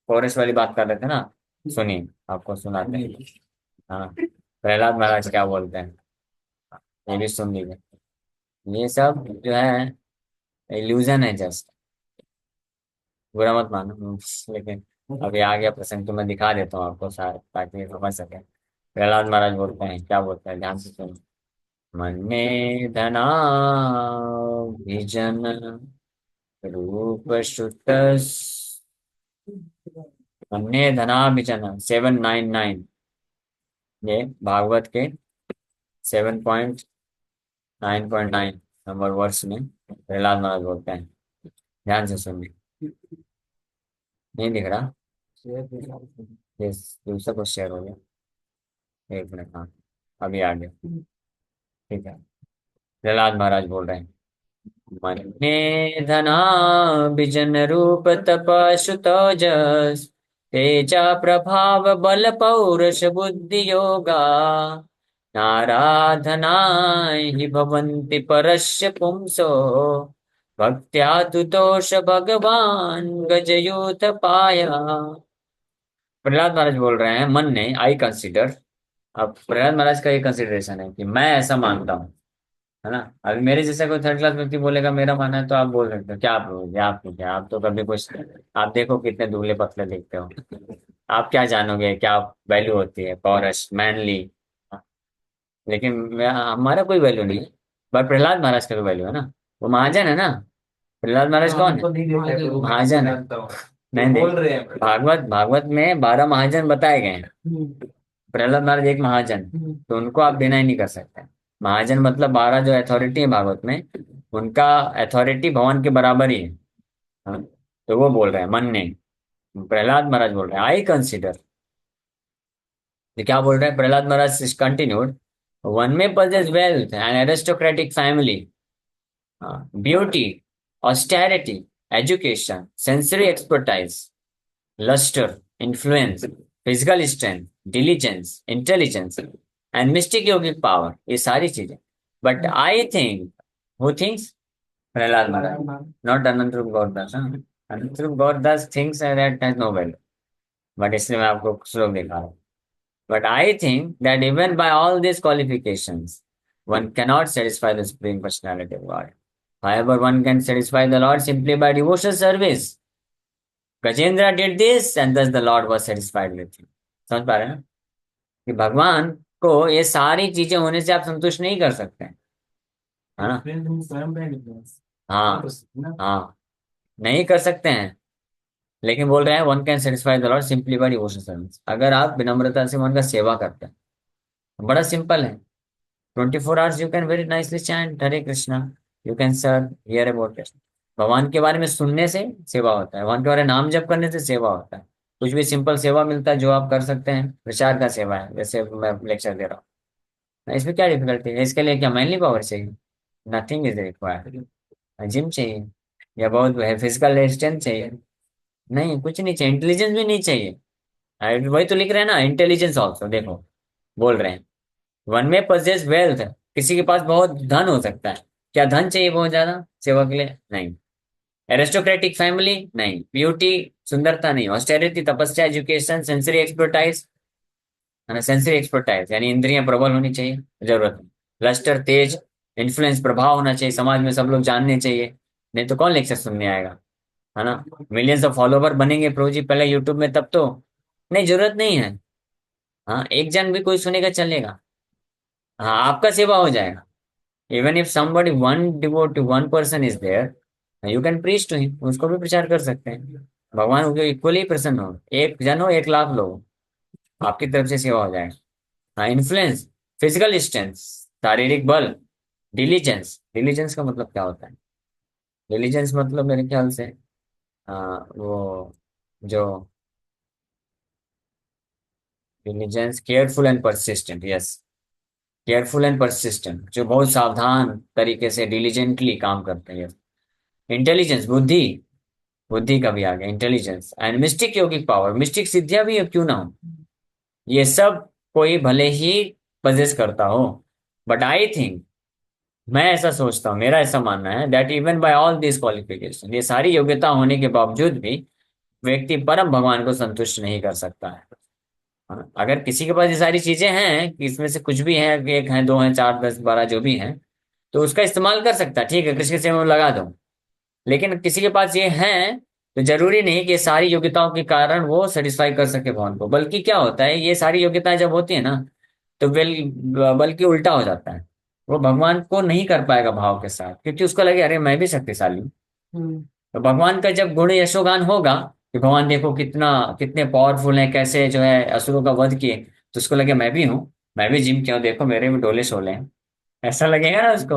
पौरुष वाली बात कर रहे थे ना, सुनिए आपको सुनाते हैं। हाँ, प्रहलाद महाराज क्या बोलते हैं, ये भी सुन लीजिए। ये सब जो है इल्यूजन है, जस्ट बुरा मत मानो। लेकिन अभी आ गया प्रसंग तो मैं दिखा देता हूँ आपको, सारे ताकि ये समझ सके। प्रहलाद महाराज बोलते हैं, क्या बोलते हैं, ध्यान से सुनो। मन में धना विजन रूप श्रुत, मन में धना विजन 799, ये भागवत के 7.9.9 नंबर वर्ष में प्रहलाद महाराज बोलते हैं। ध्यान से सुनिए। नहीं दिख रहा? ये दूसरा को शेयर हो गया। एक मिनट, हाँ अभी आ गया। ठीक है, प्रहलाद महाराज बोल रहे हैं। मन्ये धना विजन रूप तप श्रुत जस तेजा प्रभाव बल पौरुष बुद्धि योगा नाराधनाय हि भवन्ति परस्य पुंसो भक्त्या तु दोष भगवान गजयूथ पाया। प्रहलाद महाराज बोल रहे हैं, मन ने आई कंसिडर। अब प्रहलाद महाराज का ये कंसिडरेशन है कि मैं ऐसा मानता हूँ, है ना। अभी मेरे जैसा कोई थर्ड क्लास व्यक्ति बोलेगा मेरा मानना है, तो आप बोल सकते हो क्या आप बोलोगे, आपको क्या, आप तो कभी कुछ, आप देखो कितने दुबले पतले दिखते हो, आप क्या जानोगे क्या वैल्यू होती है पौरुष मैनली। लेकिन हमारा कोई वैल्यू नहीं है, पर प्रहलाद महाराज का तो वैल्यू है ना। वो महाजन है ना। प्रहलाद महाराज कौन है? महाजन है। नहीं नहीं, भागवत भागवत में 12 महाजन बताए गए हैं। प्रहलाद महाराज एक महाजन, तो उनको आप डिनाई नहीं कर सकते। महाजन मतलब 12 जो अथॉरिटी है भागवत में, उनका अथॉरिटी भगवान के बराबर ही है। हाँ? तो वो बोल रहे हैं मन ने, प्रहलाद महाराज बोल रहे हैं आई कंसिडर। तो क्या बोल रहे हैं प्रहलाद महाराज? कंटिन्यूड, वन में possess wealth and aristocratic family, beauty, austerity, education, sensory expertise, luster, influence, physical strength, diligence, intelligence, and mystic yogic power, ये सारी चीजें। But I think, who thinks? Prahlad Maharaj, not अनंतरूप Gaurdas. हाँ, अनंतरूप Gaurdas thinks that has no value, but इसलिए मैं आपको श्लोक दिखा रहा हूँ। But I think that even by all these qualifications, one cannot satisfy the Supreme Personality of God. However, one can satisfy the Lord simply by devotional service. Gajendra did this, and thus the Lord was satisfied with him. समझ पा रहे हैं ना कि भगवान को ये सारी चीजें होने से आप संतुष्ट नहीं कर सकते हैं, है ना। हाँ हाँ, नहीं कर सकते हैं। लेकिन बोल रहे हैं one can satisfy the lord simply by devotional service, अगर आप विनम्रता से उनका सेवा करते हैं। बड़ा सिंपल है। 24 hours you can very nicely chant Hare Krishna. You can serve, hear about it. भगवान के बारे में सुनने से सेवा होता है, भगवान के बारे में नाम जप करने से सेवा होता है। कुछ भी सिंपल सेवा मिलता है जो आप कर सकते हैं, प्रचार का सेवा है, जैसे मैं लेक्चर दे रहा हूँ। इसमें क्या डिफिकल्टी है? इसके लिए क्या मैनली पावर चाहिए? Nothing is required. जिम चाहिए या बहुत फिजिकल स्ट्रेंथ चाहिए? नहीं, कुछ नहीं चाहिए। इंटेलिजेंस भी नहीं चाहिए। वही तो लिख रहे हैं ना, इंटेलिजेंस ऑल्सो। देखो बोल रहे हैं वन में पजेस वेल्थ, किसी के पास बहुत धन हो सकता है। क्या धन चाहिए बहुत ज्यादा सेवा के लिए? नहीं। Aristocratic family? नहीं। ब्यूटी, सुंदरता नहीं। ऑस्टेरिटी, तपस्या, एजुकेशन, सेंसरी एक्सपर्टाइज, है ना। सेंसरी एक्सपर्टाइज यानी इंद्रियां प्रबल होनी चाहिए, जरूरत नहीं। लस्टर, तेज, इन्फ्लुएंस, प्रभाव होना चाहिए, समाज में सब लोग जानने चाहिए, नहीं तो कौन लेक्चर सुनने आएगा, है ना। मिलियंस ऑफ फॉलोवर बनेंगे प्रभु जी पहले यूट्यूब में, तब तो नहीं, जरूरत नहीं है। हाँ, एक जन भी कोई सुनेगा चलेगा। हाँ, आपका सेवा हो जाएगा। Even if somebody one devote one person is there, you can preach to him, उसको भी प्रचार कर सकते हैं। भगवान उनके इक्वली प्रसन्न हो, एक जन हो 1 लाख लोग, आपकी तरफ से सेवा हो जाएगा। हाँ, इन्फ्लुएंस, फिजिकल स्ट्रेंथ, शारीरिक बल, डिलीजेंस। डिलीजेंस का मतलब क्या होता है? डिलीजेंस मतलब मेरे ख्याल से वो जो diligence, careful and persistent, yes, careful and persistent, जो बहुत सावधान तरीके से डिलीजेंटली काम करते हैं। इंटेलिजेंस, बुद्धि, बुद्धि का भी आ गया intelligence. And mistake yogic power, mistake सिद्धियां भी अब क्यों ना हो, ये सब कोई भले ही पजेस करता हो। बट आई थिंक, मैं ऐसा सोचता हूँ, मेरा ऐसा मानना है that even bye all this qualification, ये सारी योग्यता होने के बावजूद भी व्यक्ति परम भगवान को संतुष्ट नहीं कर सकता है। हाँ, अगर किसी के पास ये सारी चीजें हैं कि इसमें से कुछ भी है, एक है, दो है, 4, 10, 12 जो भी हैं, तो उसका इस्तेमाल कर सकता है, ठीक है, कृष्ण की सेवा में लगा दो। लेकिन किसी के पास ये है तो जरूरी नहीं कि ये सारी योग्यताओं के कारण वो सेटिस्फाई कर सके भगवान को। बल्कि क्या होता है, ये सारी योग्यताएं जब होती है ना, तो बल्कि उल्टा हो जाता है। वो भगवान को नहीं कर पाएगा भाव के साथ, क्योंकि उसको लगे अरे मैं भी शक्तिशाली हूँ। तो भगवान का जब गुण यशोगान होगा कि भगवान देखो कितना, कितने पावरफुल है, कैसे जो है असुरों का वध किए, तो उसको लगे मैं भी हूँ, मैं भी जिम क्यों, देखो मेरे भी डोले शोले हैं, ऐसा लगेगा ना उसको,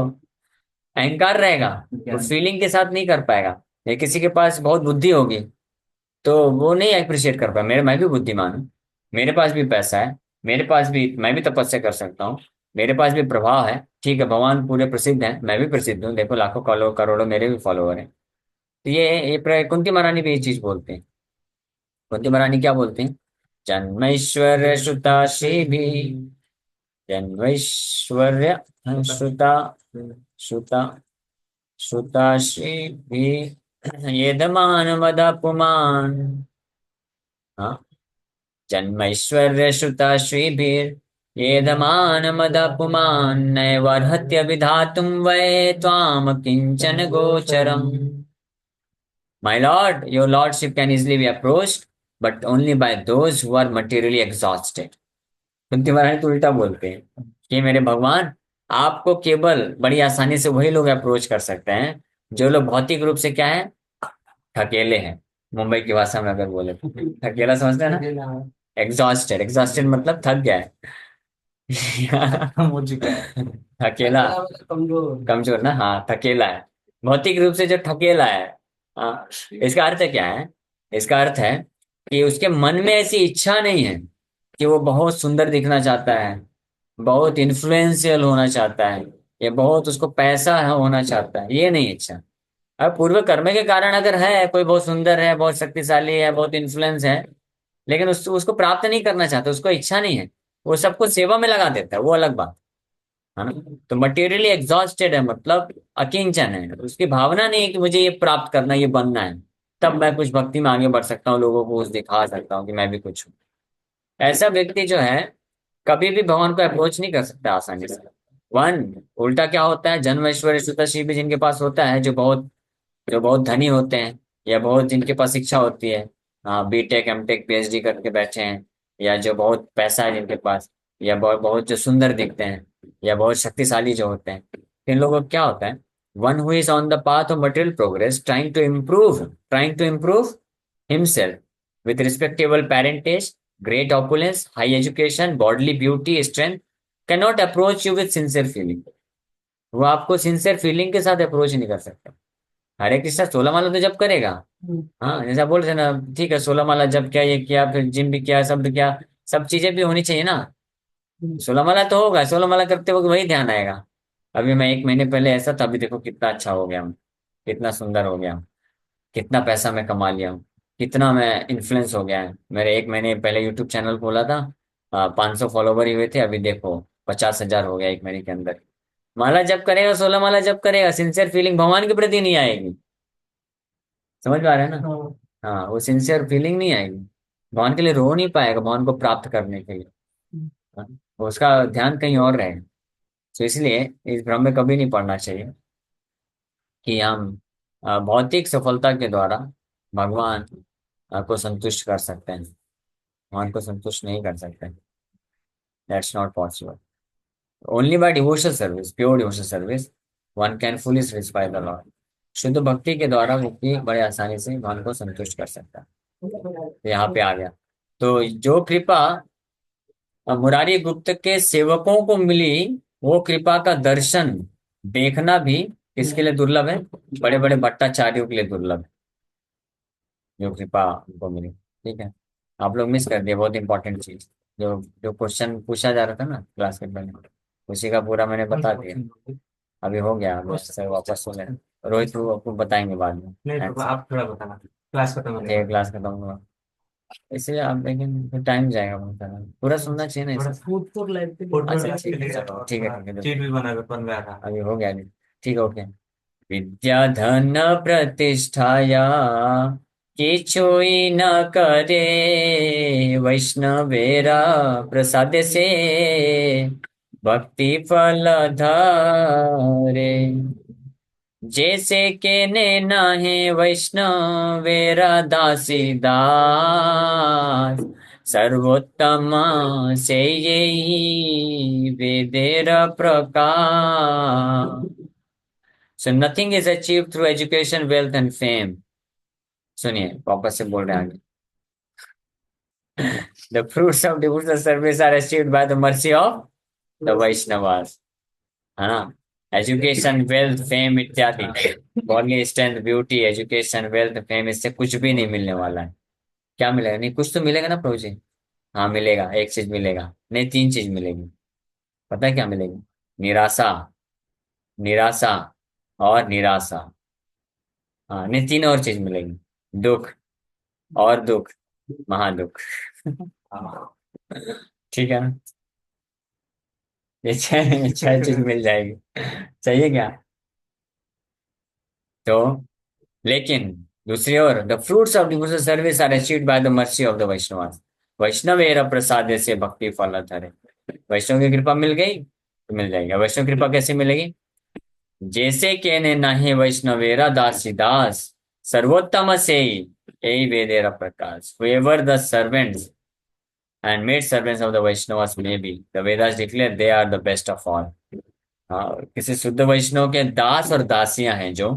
अहंकार रहेगा, वो फीलिंग के साथ नहीं कर पाएगा। या किसी के पास बहुत बुद्धि होगी तो वो नहीं अप्रिशिएट कर पाए, मेरे मैं भी बुद्धिमान हूँ, मेरे पास भी पैसा है, मेरे पास भी, मैं भी तपस्या कर सकता हूँ, मेरे पास भी प्रभाव है, ठीक है, भगवान पूरे प्रसिद्ध हैं, मैं भी प्रसिद्ध हूँ, देखो लाखों करोड़ों करोड़ों मेरे भी फॉलोअर हैं। तो कुंती महारानी भी ये चीज बोलते हैं। कुंती महारानी क्या बोलते हैं? जन्मैश्वर्य श्रुता श्री भी, जन्मैश्वर्य श्रुता श्रुता श्रुता श्री भी, येदमान मद पुमान, हाँ, जन्मैश्वर्यश्रुता श्रीभिर्येदमानमदपुमान् नैवर्हत्य विधातुं वै त्वां किञ्चन गोचरम्। My lord, your lordship can easily be approached, but only by those who are materially exhausted. Kunti महारानी तो उल्टा बोलते हैं कि मेरे भगवान, आपको केवल बड़ी आसानी से वही लोग अप्रोच कर सकते हैं जो लोग भौतिक रूप से क्या है, थकेले हैं। मुंबई की भाषा में अगर बोले तो थकेला समझते हैं ना, एग्जॉस्टेड, एग्जॉस्टेड मतलब थक गया है। मुझे क्या है? थकेला, कमजोर, कमजोर ना, हाँ थकेला है, भौतिक रूप से जो थकेला है। हाँ, इसका अर्थ है क्या है? इसका अर्थ है कि उसके मन में ऐसी इच्छा नहीं है कि वो बहुत सुंदर दिखना चाहता है, बहुत इन्फ्लुएंशियल होना चाहता है, या बहुत उसको पैसा होना चाहता है, ये नहीं इच्छा। अब पूर्व कर्म के कारण अगर है, कोई बहुत सुंदर है, बहुत शक्तिशाली है, बहुत इन्फ्लुएंस है, लेकिन उसको प्राप्त नहीं करना चाहता, उसको इच्छा नहीं है, वो सबको सेवा में लगा देता है, वो अलग बात है ना। तो मटेरियली एग्जॉस्टेड है मतलब अकिंचन है, उसकी भावना नहीं है कि मुझे ये प्राप्त करना, ये बनना है, तब मैं कुछ भक्ति में आगे बढ़ सकता हूँ, लोगों को उस दिखा सकता हूँ कि मैं भी कुछ हूँ। ऐसा व्यक्ति जो है कभी भी भगवान को अप्रोच नहीं कर सकता आसानी से। वन, उल्टा क्या होता है, जन्म ऐश्वर्य सुता श्री भी जिनके पास होता है, जो बहुत धनी होते हैं, या बहुत जिनके पास शिक्षा होती है, हाँ बीटेक एमटेक पीएचडी करके बैठे हैं, या जो बहुत पैसा है जिनके पास, या बहुत बहुत जो सुंदर दिखते हैं, या बहुत शक्तिशाली जो होते हैं, इन लोगों को क्या होता है, one who is on the path of material progress, trying to improve himself with respectable parentage, great opulence, high education, bodily beauty, strength, cannot approach you with sincere feeling। वो आपको सिंसियर फीलिंग के साथ approach नहीं कर सकता। हरे कृष्णा 16 माला तो जप करेगा, हाँ जैसा बोल रहे थे ना, ठीक है, 16 माला जप किया, ये किया, फिर जिम भी किया, सब भी किया, सब चीजें भी होनी चाहिए ना। 16 माला तो होगा, 16 माला करते वक्त वही ध्यान आएगा। अभी मैं 1 महीने पहले ऐसा था, अभी देखो कितना अच्छा हो गया हूँ, कितना सुंदर हो गया हूँ, कितना पैसा मैं कमा लिया हूँ, कितना मैं इन्फ्लुएंस हो गया है। मेरे 1 महीने पहले यूट्यूब चैनल खोला था, 500 फॉलोवर ही हुए थे, अभी देखो 50,000 हो गया 1 महीने के अंदर। माला जप करेगा, 16 माला जप करेगा, सिंसियर फीलिंग भगवान के प्रति नहीं आएगी। समझ पा रहे हैं ना? हाँ, वो सिंसियर फीलिंग नहीं आएगी, भगवान के लिए रो नहीं पाएगा, भगवान को प्राप्त करने के लिए। हाँ, उसका ध्यान कहीं और रहेगा। तो इसलिए इस भ्रम में कभी नहीं पड़ना चाहिए कि हम भौतिक सफलता के द्वारा भगवान को संतुष्ट कर सकते हैं। भगवान को संतुष्ट नहीं कर सकते, that's not possible. Only by devotional service, pure devotional service, one can fully satisfy the Lord. शुद्ध भक्ति के द्वारा व्यक्ति बड़े आसानी से भगवान को संतुष्ट कर सकता है। तो यहाँ पे आ गया, तो जो कृपा मुरारी गुप्त के सेवकों को मिली, वो कृपा का दर्शन देखना भी किसके लिए दुर्लभ है? बड़े बड़े भट्टाचार्यों के लिए दुर्लभ है, जो कृपा उनको मिली। ठीक है, आप लोग मिस कर दिए बहुत इंपॉर्टेंट चीज, जो जो क्वेश्चन पूछा जा रहा था ना क्लास के पहले, उसी का पूरा मैंने बता दिया। अभी हो गया, अब सर वापस हो गए। रोहित को आपको बताएंगे बाद में। नहीं तो आप थोड़ा बताना, क्लास खत्म होने के बाद। क्लास खत्म हुआ, इसलिए आप, लेकिन टाइम जाएगा बहुत सारा, पूरा सुनना चाहिए ना इसका। फूड फॉर लाइफ, अच्छा ठीक है, चलो ठीक है, ठीक है, चीट भी बन रहा था, अभी हो गया नहीं। ठीक है, ओके। विद्या धन प्रतिष्ठाया किछुई न करे, वैष्णवेरा प्रसाद से भक्ति फल धारे। जैसे के ने नाहे वैष्णवेरा दासी दास, सर्वोत्तम से यही वेदेर प्रकाश। So nothing is achieved through education, wealth and fame। सुनिए वापस से बोल रहे हैं आगे। The fruits of devotional service are achieved by the mercy of the Vaishnavas, है ना? एजुकेशन, वेल्थ, फेम इत्यादि, body strength, beauty, education, wealth, fame, इससे कुछ भी नहीं मिलने वाला है। क्या मिलेगा? नहीं, कुछ तो मिलेगा ना प्रभु जी। हाँ मिलेगा, एक चीज मिलेगा, नहीं तीन चीज मिलेगी। पता है क्या मिलेगी? निराशा, निराशा और निराशा। हाँ नहीं, तीन और चीज मिलेगी। दुख और दुख, महादुख। ठीक है ना? ये छह छह चीज मिल जाएगी। चाहिए क्या? तो लेकिन दूसरी ओर, the fruits of devotional service are achieved by the mercy of the Vaishnava. वैष्णव एरा प्रसाद से भक्ति फल धरे। वैष्णव की कृपा मिल गई तो मिल जाएगी। वैष्णव कृपा कैसे मिलेगी? जैसे कहने नाही वैष्णवेरा दासी दास, सर्वोत्तम से यही वेदेरा प्रकाश। Whoever the servants and maid servants of the Vaishnavas may be, the Vedas declare they are the best of all. हाँ, किसी शुद्ध वैष्णव के दास और दासियां हैं जो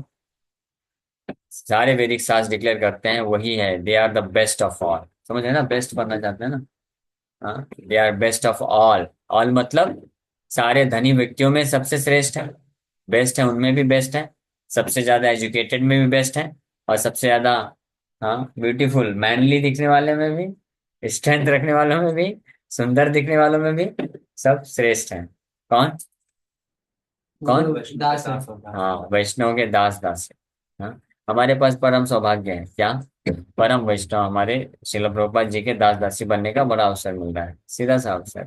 सारे वैदिक शास्त्र डिक्लेयर करते हैं, वही है they are the best of all. समझ है ना? बेस्ट बनना चाहते हैं ना? हाँ, they are best of all. All मतलब सारे धनी व्यक्तियों में सबसे श्रेष्ठ है, बेस्ट है, उनमें भी बेस्ट है, सबसे ज्यादा एजुकेटेड में भी बेस्ट है, और सबसे ज्यादा, हाँ, ब्यूटीफुल मैनली दिखने वाले में भी, स्ट्रेंथ रखने वालों में भी, सुंदर दिखने वालों में भी, सब श्रेष्ठ है। कौन? कौन? दास है। हाँ, वैष्णव के दास दास है। हाँ, हमारे पास परम सौभाग्य है क्या? परम वैष्णव हमारे श्रील प्रभुपाद जी के दास दासी बनने का बड़ा अवसर मिल रहा है, सीधा सा अवसर।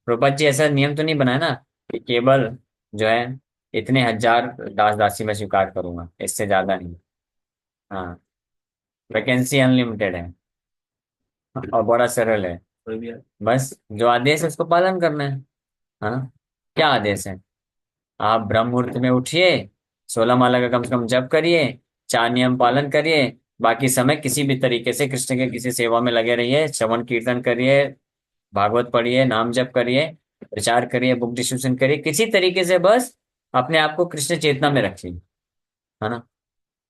प्रभुपाद जी ऐसा नियम तो नहीं बनाया ना कि केवल जो है इतने हजार दास दासी में स्वीकार करूंगा, इससे ज्यादा नहीं। हाँ, वैकेंसी अनलिमिटेड है और बड़ा सरल है। बस जो आदेश है उसको पालन करना है। हाँ, क्या आदेश है? आप ब्रह्म मुहूर्त में उठिए, 16 माला का कम से कम जप करिए, 4 नियम पालन करिए, बाकी समय किसी भी तरीके से कृष्ण के किसी सेवा में लगे रहिए, श्रवण कीर्तन करिए, भागवत पढ़िए, नाम जप करिए, प्रचार करिए, बुक डिस्ट्रीब्यूशन करिए, किसी तरीके से बस अपने आप को कृष्ण चेतना में रखिए, है ना?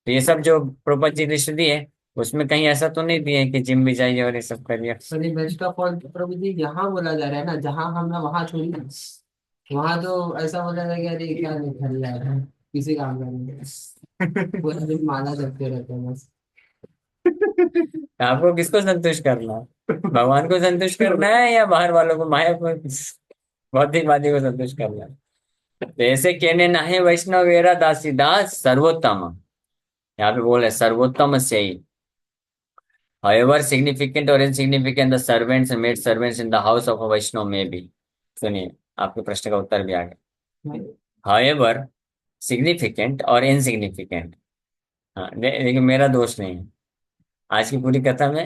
तो ये सब जो प्रपंच जी लिस्ट दी है, उसमें कहीं ऐसा तो नहीं दिया है कि जिम भी जाइए और ये सब करिए। सर, ये बेस्ट ऑफ ऑल प्रभु जी यहाँ बोला जा रहा है ना, जहाँ हम ना वहाँ थोड़ी ना। वहाँ तो ऐसा बोला जाएगा, अरे क्या नहीं कर रहा है, किसी काम करेंगे। पूरा दिन माला जपते रहते हैं बस। आपको किसको संतुष्ट करना है? भगवान को संतुष्ट करना है या बाहर वालों को, माया को, भौतिकवादी को संतुष्ट करना है? तो ऐसे कहने ना है वैष्णव वेरा दासी दास सर्वोत्तम। यहाँ पे बोल है सर्वोत्तम से ही। However significant or insignificant the servants and maid servants in the house of a Vaishnav may be। सुनिए, आपके प्रश्न का उत्तर भी आ गया। However significant और insignificant। हाँ, लेकिन मेरा दोष नहीं है आज की पूरी कथा में।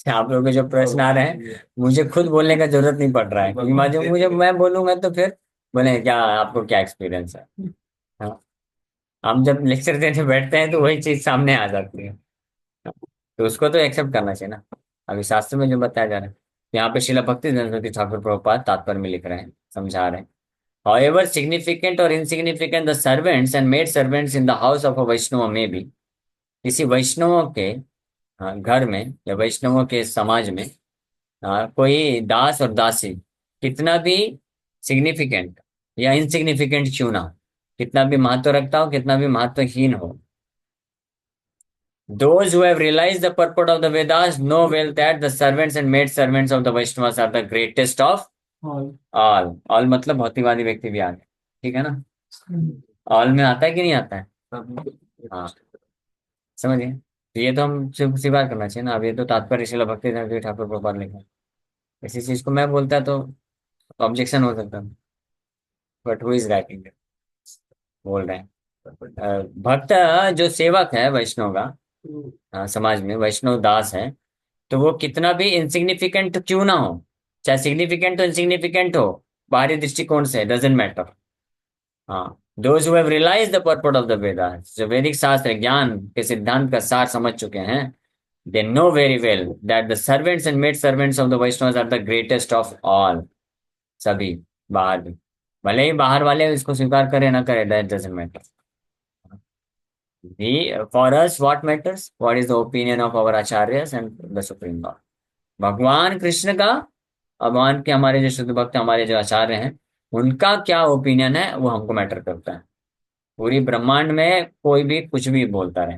आप लोगों के जो प्रश्न आ रहे हैं, मुझे खुद बोलने का जरूरत नहीं पड़ रहा है, क्योंकि मुझे मैं बोलूंगा तो फिर बोले क्या आपको क्या एक्सपीरियंस है। हाँ, हम जब लेक्चर देने बैठते हैं तो वही चीज सामने आ जाती है, तो उसको तो एक्सेप्ट करना चाहिए ना। अभी शास्त्र में जो बताया जा रहा है, यहाँ पे शिला भक्ति सरस्वती ठाकुर प्रभुपाद तात्पर्य में लिख रहे हैं, समझा रहे हैं। However significant or insignificant the servants and maid servants in the house of a Vaishnava may be। किसी वैष्णवों के घर में या वैष्णवों के समाज में कोई दास और दासी कितना भी सिग्निफिकेंट या इनसिग्निफिकेंट क्यों ना हो, कितना भी महत्व रखता हो, कितना भी महत्वहीन हो, those who have realized the purport of the Vedas know well that the servants and maid servants of the Vaishnavas are the greatest of और all। all मतलब भौतिकवादी व्यक्ति भी आ गए, ठीक है ना? all में आता है कि नहीं आता है? हाँ, समझिए। तो ये तो हम स्वीकार करना चाहिए ना। अब ये तो तात्पर्य शिला भक्ति ठाकुर प्रपाद लिखा है। इसी चीज को मैं बोलता तो ऑब्जेक्शन हो सकता, बट हु इज राइटिंग बोल रहे हैं। भक्त जो सेवक है वैष्णव का, समाज में वैष्णव दास है, तो वो कितना भी इंसिग्निफिकेंट क्यों ना हो, चाहे सिग्निफिकेंट हो इंसिग्निफिकेंट हो, बाहरी दृष्टिकोण से डजेंट मैटर। हाँ, those who have realise the purport of the Vedas, जो वैदिक शास्त्र ज्ञान के सिद्धांत का सार समझ चुके हैं, they know very well that the servants and maid servants of the Vaishnava are the greatest of all. सभी, बाहर भी, भले ही बाहर वाले इसको स्वीकार करें ना करें, that doesn't matter. We, for us, what matters? What is the opinion of our acharyas and the Supreme Lord? भगवान कृष्ण का, भगवान के हमारे जो शुद्ध भक्त हमारे जो आचार्य हैं, उनका क्या ओपिनियन है वो हमको मैटर करता है। पूरी ब्रह्मांड में कोई भी कुछ भी बोलता रहे,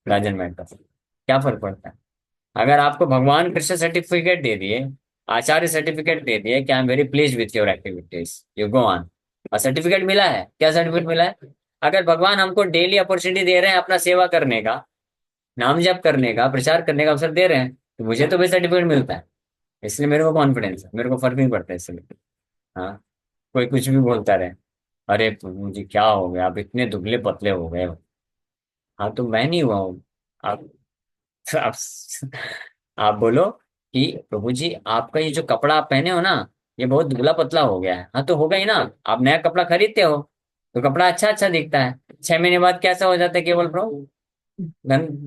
डजंट मैटर, क्या फर्क पड़ता है। अगर आपको भगवान कृष्ण सर्टिफिकेट दे दिए, आचार्य सर्टिफिकेट दे दिए कि I am very please with your activities, you go on, और सर्टिफिकेट मिला है, क्या सर्टिफिकेट मिला है? अगर भगवान हमको डेली अपॉर्चुनिटी दे रहे हैं अपना सेवा करने का, नाम जप करने का, प्रचार करने का अवसर दे रहे हैं, तो मुझे तो भी सर्टिफिकेट मिलता है। इसलिए मेरे को कॉन्फिडेंस है, मेरे को फर्क नहीं पड़ता इसलिए। हाँ, कोई कुछ भी बोलता रहे, अरे प्रभु जी क्या हो गया, आप इतने दुबले पतले हो गए हो। हाँ, तो मैं नहीं हुआ हूँ। आप आप आप बोलो कि प्रभु जी आपका ये जो कपड़ा आप पहने हो ना, ये बहुत दुबला पतला हो गया है। हाँ, तो होगा ही ना। आप नया कपड़ा खरीदते हो तो कपड़ा अच्छा अच्छा दिखता है, 6 महीने बाद कैसा हो जाता है केवल प्रभु,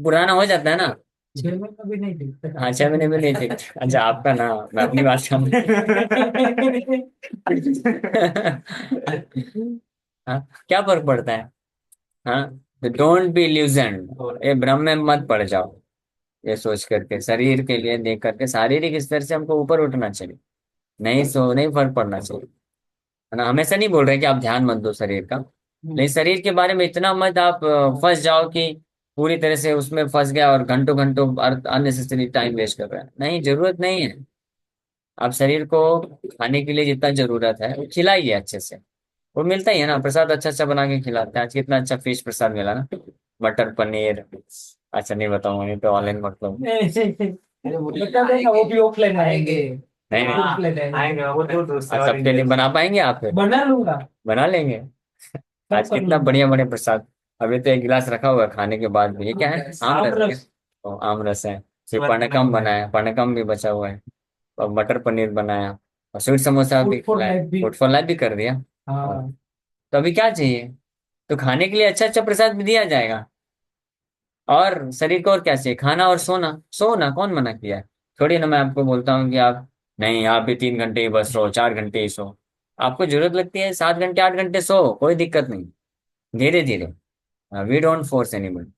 पुराना हो जाता है ना। 6 महीने भी नहीं दिखता। हाँ, 6 महीने में नहीं दिखता। अच्छा, आपका ना, मैं अपनी बात हाँ, क्या फर्क पड़ता है। हाँ, तो डोंट बी इल्यूजन, ये भ्रम में मत पड़ जाओ। ये सोच करके शरीर के लिए देख करके शारीरिक स्तर से हमको ऊपर उठना चाहिए, नहीं फर्क पड़ना चाहिए, है ना। हमेशा नहीं बोल रहे कि आप ध्यान मत दो शरीर का, लेकिन शरीर के बारे में इतना मत आप फंस जाओ कि पूरी तरह से उसमें फंस गया और घंटों घंटों अननेसेसरी टाइम वेस्ट कर रहे हैं। नहीं, जरूरत नहीं है। आप शरीर को खाने के लिए जितना जरूरत है वो खिलाइए अच्छे से। वो मिलता ही है ना, प्रसाद अच्छा अच्छा बना के खिलाते हैं। आज कितना अच्छा फिश प्रसाद मिला ना, मटर पनीर। अच्छा, नहीं बताऊंगा, नहीं तो ऑनलाइन मतलब। अरे वो बता देगा, वो भी ऑफलाइन आएंगे। नहीं नहीं, ऑफलाइन आएंगे वो दूर दूर से। सबके लिए बना पाएंगे आप फिर? बना लूंगा। बना लेंगे। सब आज कर कितना लूंगा। बढ़िया बढ़िया प्रसाद। अभी तो एक गिलास रखा हुआ है खाने के बाद भी। ये क्या है? आम आम रस रस। क्या? ओ, आम रस है। फिर पनकम बनाया, पनकम भी बचा हुआ है। और मटर पनीर बनाया, और स्वीट समोसा भी फूड फॉर खिलाया, लाइफ भी। फूड फॉर लाइफ भी कर दिया। हाँ, हाँ। तो अभी क्या चाहिए? तो खाने के लिए अच्छा अच्छा प्रसाद भी दिया जाएगा, और शरीर को और क्या चाहिए? खाना और सोना। सोना कौन मना किया है? थोड़ी ना मैं आपको बोलता हूँ कि आप, नहीं आप भी 3 घंटे ही बस सो, 4 घंटे ही सो। आपको जरूरत लगती है 7 घंटे 8 घंटे सो, कोई दिक्कत नहीं, धीरे धीरे। We don't force anybody.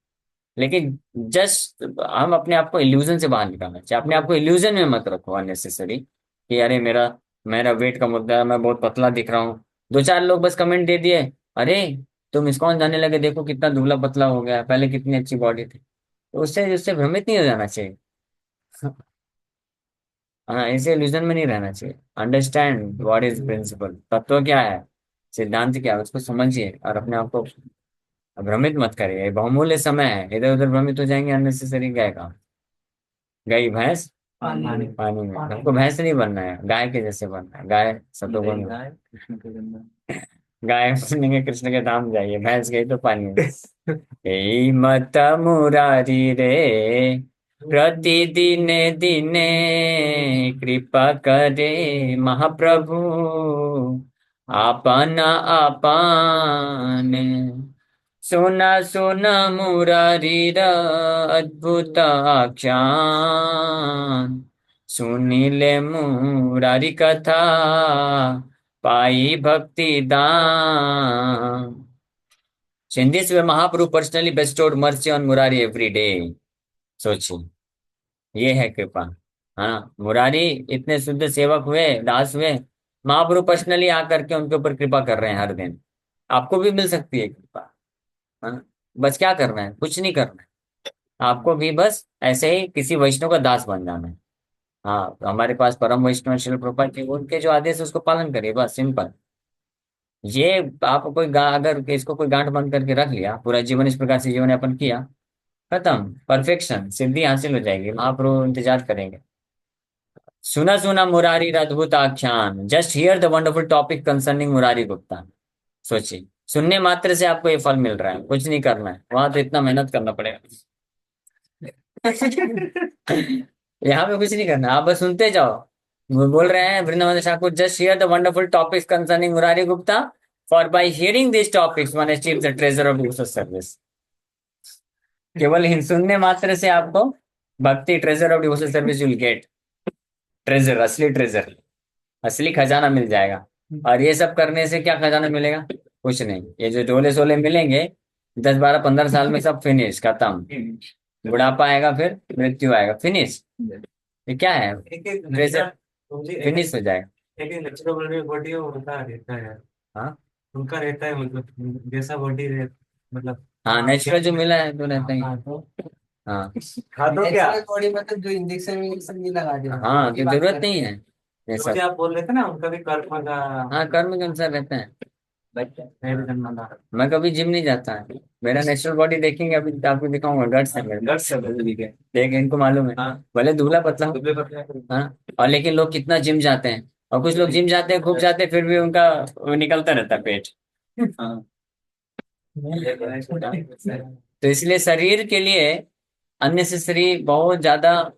लेकिन जस्ट हम अपने आप को इल्यूजन से बाहर निकालना चाहिए। अपने आप को इल्यूजन में मत रखो अननेसेसरी कि अरे मेरा मेरा वेट का मुद्दा है, मैं बहुत पतला दिख रहा हूँ। दो चार लोग बस कमेंट दे दिए, अरे तुम इस्कॉन जाने लगे, देखो कितना दुबला पतला हो गया, पहले कितनी अच्छी बॉडी थी। तो उससे उससे भ्रमित नहीं हो जाना चाहिए। हाँ, ऐसे इल्यूजन में नहीं रहना चाहिए। अंडरस्टैंड व्हाट इज प्रिंसिपल, तत्व क्या है, सिद्धांत क्या है, उसको समझिए और अपने आप को भ्रमित मत करिए। ये बहुमूल्य समय है, इधर उधर भ्रमित हो जाएंगे अननेसेसरी। गाय का, गाय भैंस पानी। पानी में, हमको भैंस नहीं बनना है, गाय के जैसे बनना है। गाय सतोगुण में। गाय बनेंगे कृष्ण के धाम जाइए, भैंस गई तो पानी में। हे मत मुरारी रे, प्रतिदिन दिने कृपा करे महाप्रभु, आपन आपन। सुना सुना मुरारी रा अद्भुत आख्यान, सुनीले मुरारी कथा, पाई भक्ति दान। So in this way, Mahaprabhu personally bestowed mercy on Murari every day. सोचिए, ये है कृपा। हाँ, मुरारी इतने शुद्ध सेवक हुए, दास हुए, महाप्रभु पर्सनली आकर के उनके ऊपर कृपा कर रहे हैं हर दिन। आपको भी मिल सकती है कृपा। हाँ, बस क्या करना है? कुछ नहीं करना है। आपको भी बस ऐसे ही किसी वैष्णव का दास बन जाना है। हाँ, तो हमारे पास परम वैष्णव शिल प्रभुपाद जी, उनके जो आदेश है उसको पालन करिए, बस सिंपल। ये आप कोई अगर इसको कोई गांठ बंद करके रख लिया, पूरा जीवन इस प्रकार से जीवन यापन किया, खत्म, परफेक्शन, सिद्धि हासिल हो जाएगी। महाप्रभु इंतजार करेंगे। सुना सुना मुरारी अद्भुत आख्यान, just here the wonderful topic concerning Murari Gupta. सोचिए, सुनने मात्र से आपको ये फल मिल रहा है, कुछ नहीं करना है, वहां तो इतना मेहनत करना पड़ेगा। यहाँ पे कुछ नहीं करना, आप बस सुनते जाओ। वो बोल रहे हैं Vrindavan Thakur, just here the wonderful topics concerning Murari Gupta, for bye hearing this topics one achieve the treasure of devotional service. केवल सुनने मात्र से आपको भक्ति, treasure of devotional service will get, treasure, असली ट्रेजर, असली खजाना मिल जाएगा। और ये सब करने से क्या खजाना मिलेगा? कुछ नहीं, ये जो डोले सोले मिलेंगे 10 12 15 साल में सब फिनिश, खत्म। बुढ़ापा आएगा, फिर मृत्यु आएगा, फिनिश। ये क्या है? एक एक ट्रेजर एक फिनिश हो जाए। एक नेचुरल बॉडी है उनका रहता है। हाँ उनका रहता है मतलब जैसा बॉडी रहे मतलब। हाँ, हाँ क्या। नेचुरल जो मिला है तो रहता ही है। हाँ तो हाँ खा दो क्या। नेचुरल बॉडी मतलब जो इंजेक्शन विजेक्शन नहीं लगा दे हाँ, उसकी तो बात जरूरत कर नहीं रहे है हैं। ये जो मुझे सब। आप बोल रहे थे ना उनका भी कर्म का हाँ, कर्म के अनुसार रहता है। है भी जन्म था। मैं कभी जिम नहीं जाता है। मेरा नेचुरल बॉडी देखेंगे अभी आपको दिखाऊंगा, गट्स है मेरे में। गट्स है बॉडी के। देख, इनको मालूम है। हाँ भले दुबला पतला हो। दुबले पतले हैं। हाँ। और लेकिन लोग कितना जिम जाते हैं, और कुछ लोग जिम जाते हैं, खूब जाते हैं, फिर भी उनका वो निकलता रहता है पेट। हाँ तो इसलिए शरीर के लिए अननेसेसरी बहुत ज्यादा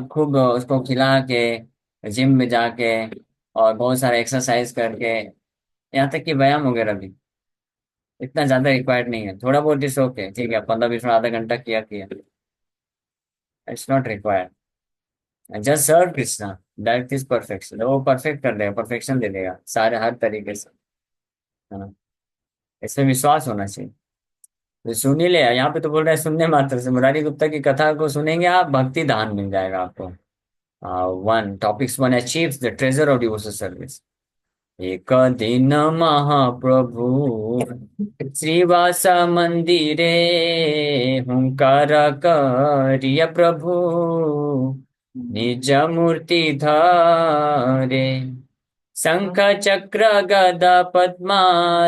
खूब उसको खिला के, जिम में जाके, और बहुत सारा एक्सरसाइज करके, यहाँ तक कि व्यायाम वगैरह भी इतना ज्यादा रिक्वायर्ड नहीं है। थोड़ा बहुत इज ओके, ठीक है, 15-20 मिनट आधा घंटा किया किया। It's not required. Just serve Krishna, that is perfection. वो परफेक्ट कर देगा, परफेक्शन दे देगा सारे हर तरीके से। हाँ, इसमें विश्वास होना चाहिए। तो सुन ही ले, यहाँ पे तो बोल रहे हैं सुनने मात्र से मुरारी गुप्ता की कथा को सुनेंगे आप, भक्ति दान मिल जाएगा आपको। One topics, one achieves the treasure of devotional service. एक दिन महाप्रभु श्रीवास मंदिरे हुंकार करिय प्रभु निज मूर्ति धारे। शंख चक्र गदा पद्मा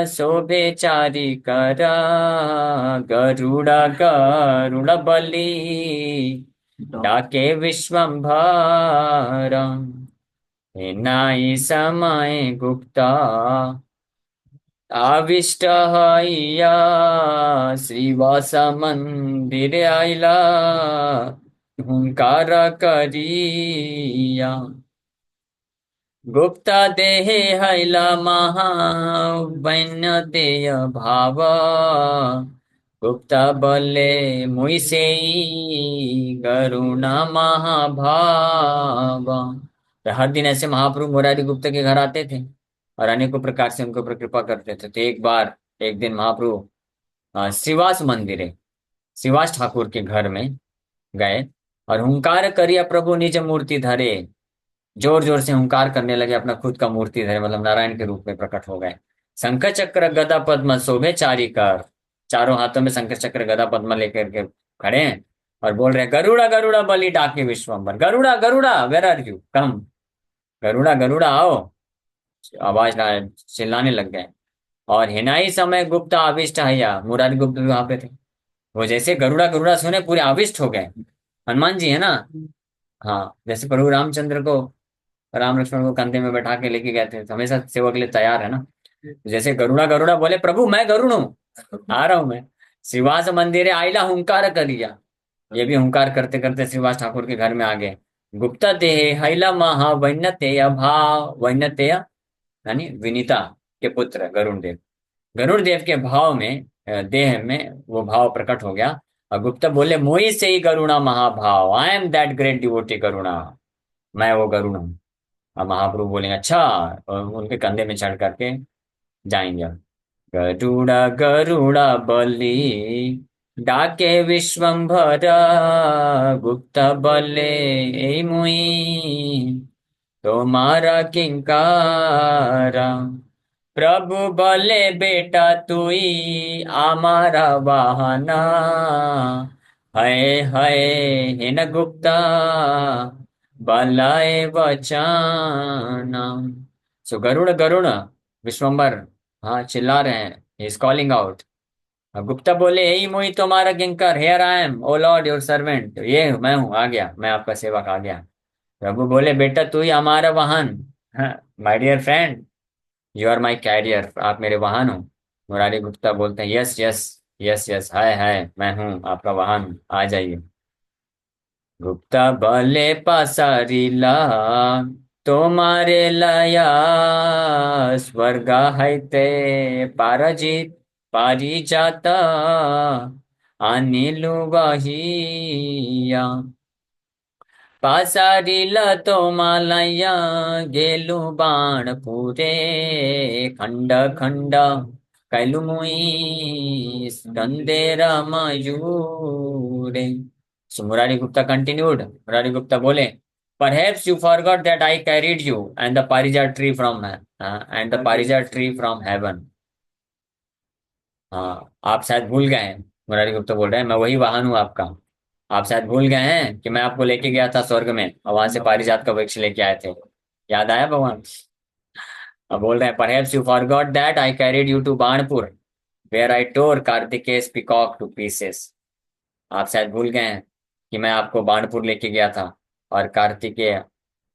शोभे चारिकरा गरुड़ बलि डाके विश्वम्भर। नाई समय गुप्ता आविष्ट हइया श्रीवास मंदिर आइला हुंकार करिया। गुप्ता देहे हैला महावैन्य देय भाव गुप्ता बल्ले मुइसेई करुणा महाभाव। तो हर दिन ऐसे महाप्रभु मुरारी गुप्ता के घर आते थे और अनेकों प्रकार से उनके ऊपर कृपा करते थे। तो एक बार, एक दिन महाप्रभु श्रीवास मंदिर है, श्रीवास ठाकुर के घर में गए और हुंकार करिया प्रभु निज मूर्ति धरे। जोर जोर से हुंकार करने लगे, अपना खुद का मूर्ति धरे, मतलब नारायण के रूप में प्रकट हो गए। शंख चक्र गदा पद्म शोभे चारी कर, चारों हाथों में शंख चक्र गदा पद्म लेकर के खड़े हैं और बोल रहे हैं गरुड़ा गरुड़ा बलि डाके Vishvambhar. Garuda Garuda where are you, come. Garuda Garuda आओ। आवाज ना, चिल्लाने लग गए। और हिनाई समय गुप्त आविष्ट हैया, मुरारी गुप्त भी वहां पे थे। वो जैसे गरुड़ा गरुड़ा सुने पूरे आविष्ट हो गए। हनुमान जी है ना। हाँ, जैसे प्रभु रामचंद्र को, राम लक्ष्मण को कंधे में बैठा के लेके गए थे, तो हमेशा सेवा के लिए तैयार है ना। जैसे गरुड़ा गरुड़ा बोले प्रभु मैं गरुड़ हूँ, आ रहा हूं मैं। श्रीवास मंदिर आइला हुंकार कर दिया। ये भी हुंकार करते करते श्रीवास ठाकुर के घर में आ गए। गुप्ता देह हैला महा वैन्यतेय भाव, वैन्यतेय यानी विनीता के पुत्र गरुड़ देव। गरुड़ देव के भाव में, देह में वो भाव प्रकट हो गया। और गुप्ता बोले मोहि से ही करुणा महाभाव, I am that great devotee करुणा, मैं वो गरुड़ हूँ। अब महाप्रभु बोलेंगे अच्छा, और उनके कंधे में चढ़ करके जाएंगे। गरुड़ा गरुड़ा बलि डाके विश्वम्भर गुप्त बले ए मुई तुम्हारा किंकारा। प्रभु बोले बेटा तुई हमारा वाहना है हिन गुप्ता बलाए वचाना। सो गरुड़ गरुड़ विश्वम्बर, हाँ, चिल्ला रहे हैं, इज कॉलिंग आउट। गुप्ता बोले यही मोही तुम्हारा किंकर, here I am O lord your servant, ये मैं हूँ, आ गया, मैं आपका सेवक आ गया। प्रभु बोले बेटा तू ही हमारा वाहन, my dear friend, you are my carrier, आप मेरे वाहन हो। मुरारी गुप्ता बोलते हैं यस यस, यस यस, है मैं हूँ आपका वाहन, आ जाइए। गुप्ता भले पसारिला तुम्हारे लया स्वर्ग है ते पारजित पारिजात अनिल वहिया। पासारिल तोमालया गेलु बाण पुरे खंड खंड कैलु मुई स्कंदेर मयूरे। सो मुरारी गुप्ता कंटिन्यूड, मुरारी गुप्ता बोले Perhaps you forgot that I carried you and the parijat tree from parijat tree from heaven. हाँ, आप शायद भूल गए हैं। मुरारी गुप्ता बोल रहे हैं, मैं वही वाहन हूँ आपका। आप शायद भूल गए हैं कि मैं आपको लेके गया था स्वर्ग में और वहां से पारिजात का वृक्ष लेके आए थे। याद आया भगवान? अब बोल रहे हैं, perhaps you forgot that I carried you to Banapur where I tore Kartikeya's peacock to pieces. आप शायद भूल गए हैं कि मैं आपको बाणपुर लेके गया था और कार्तिकेय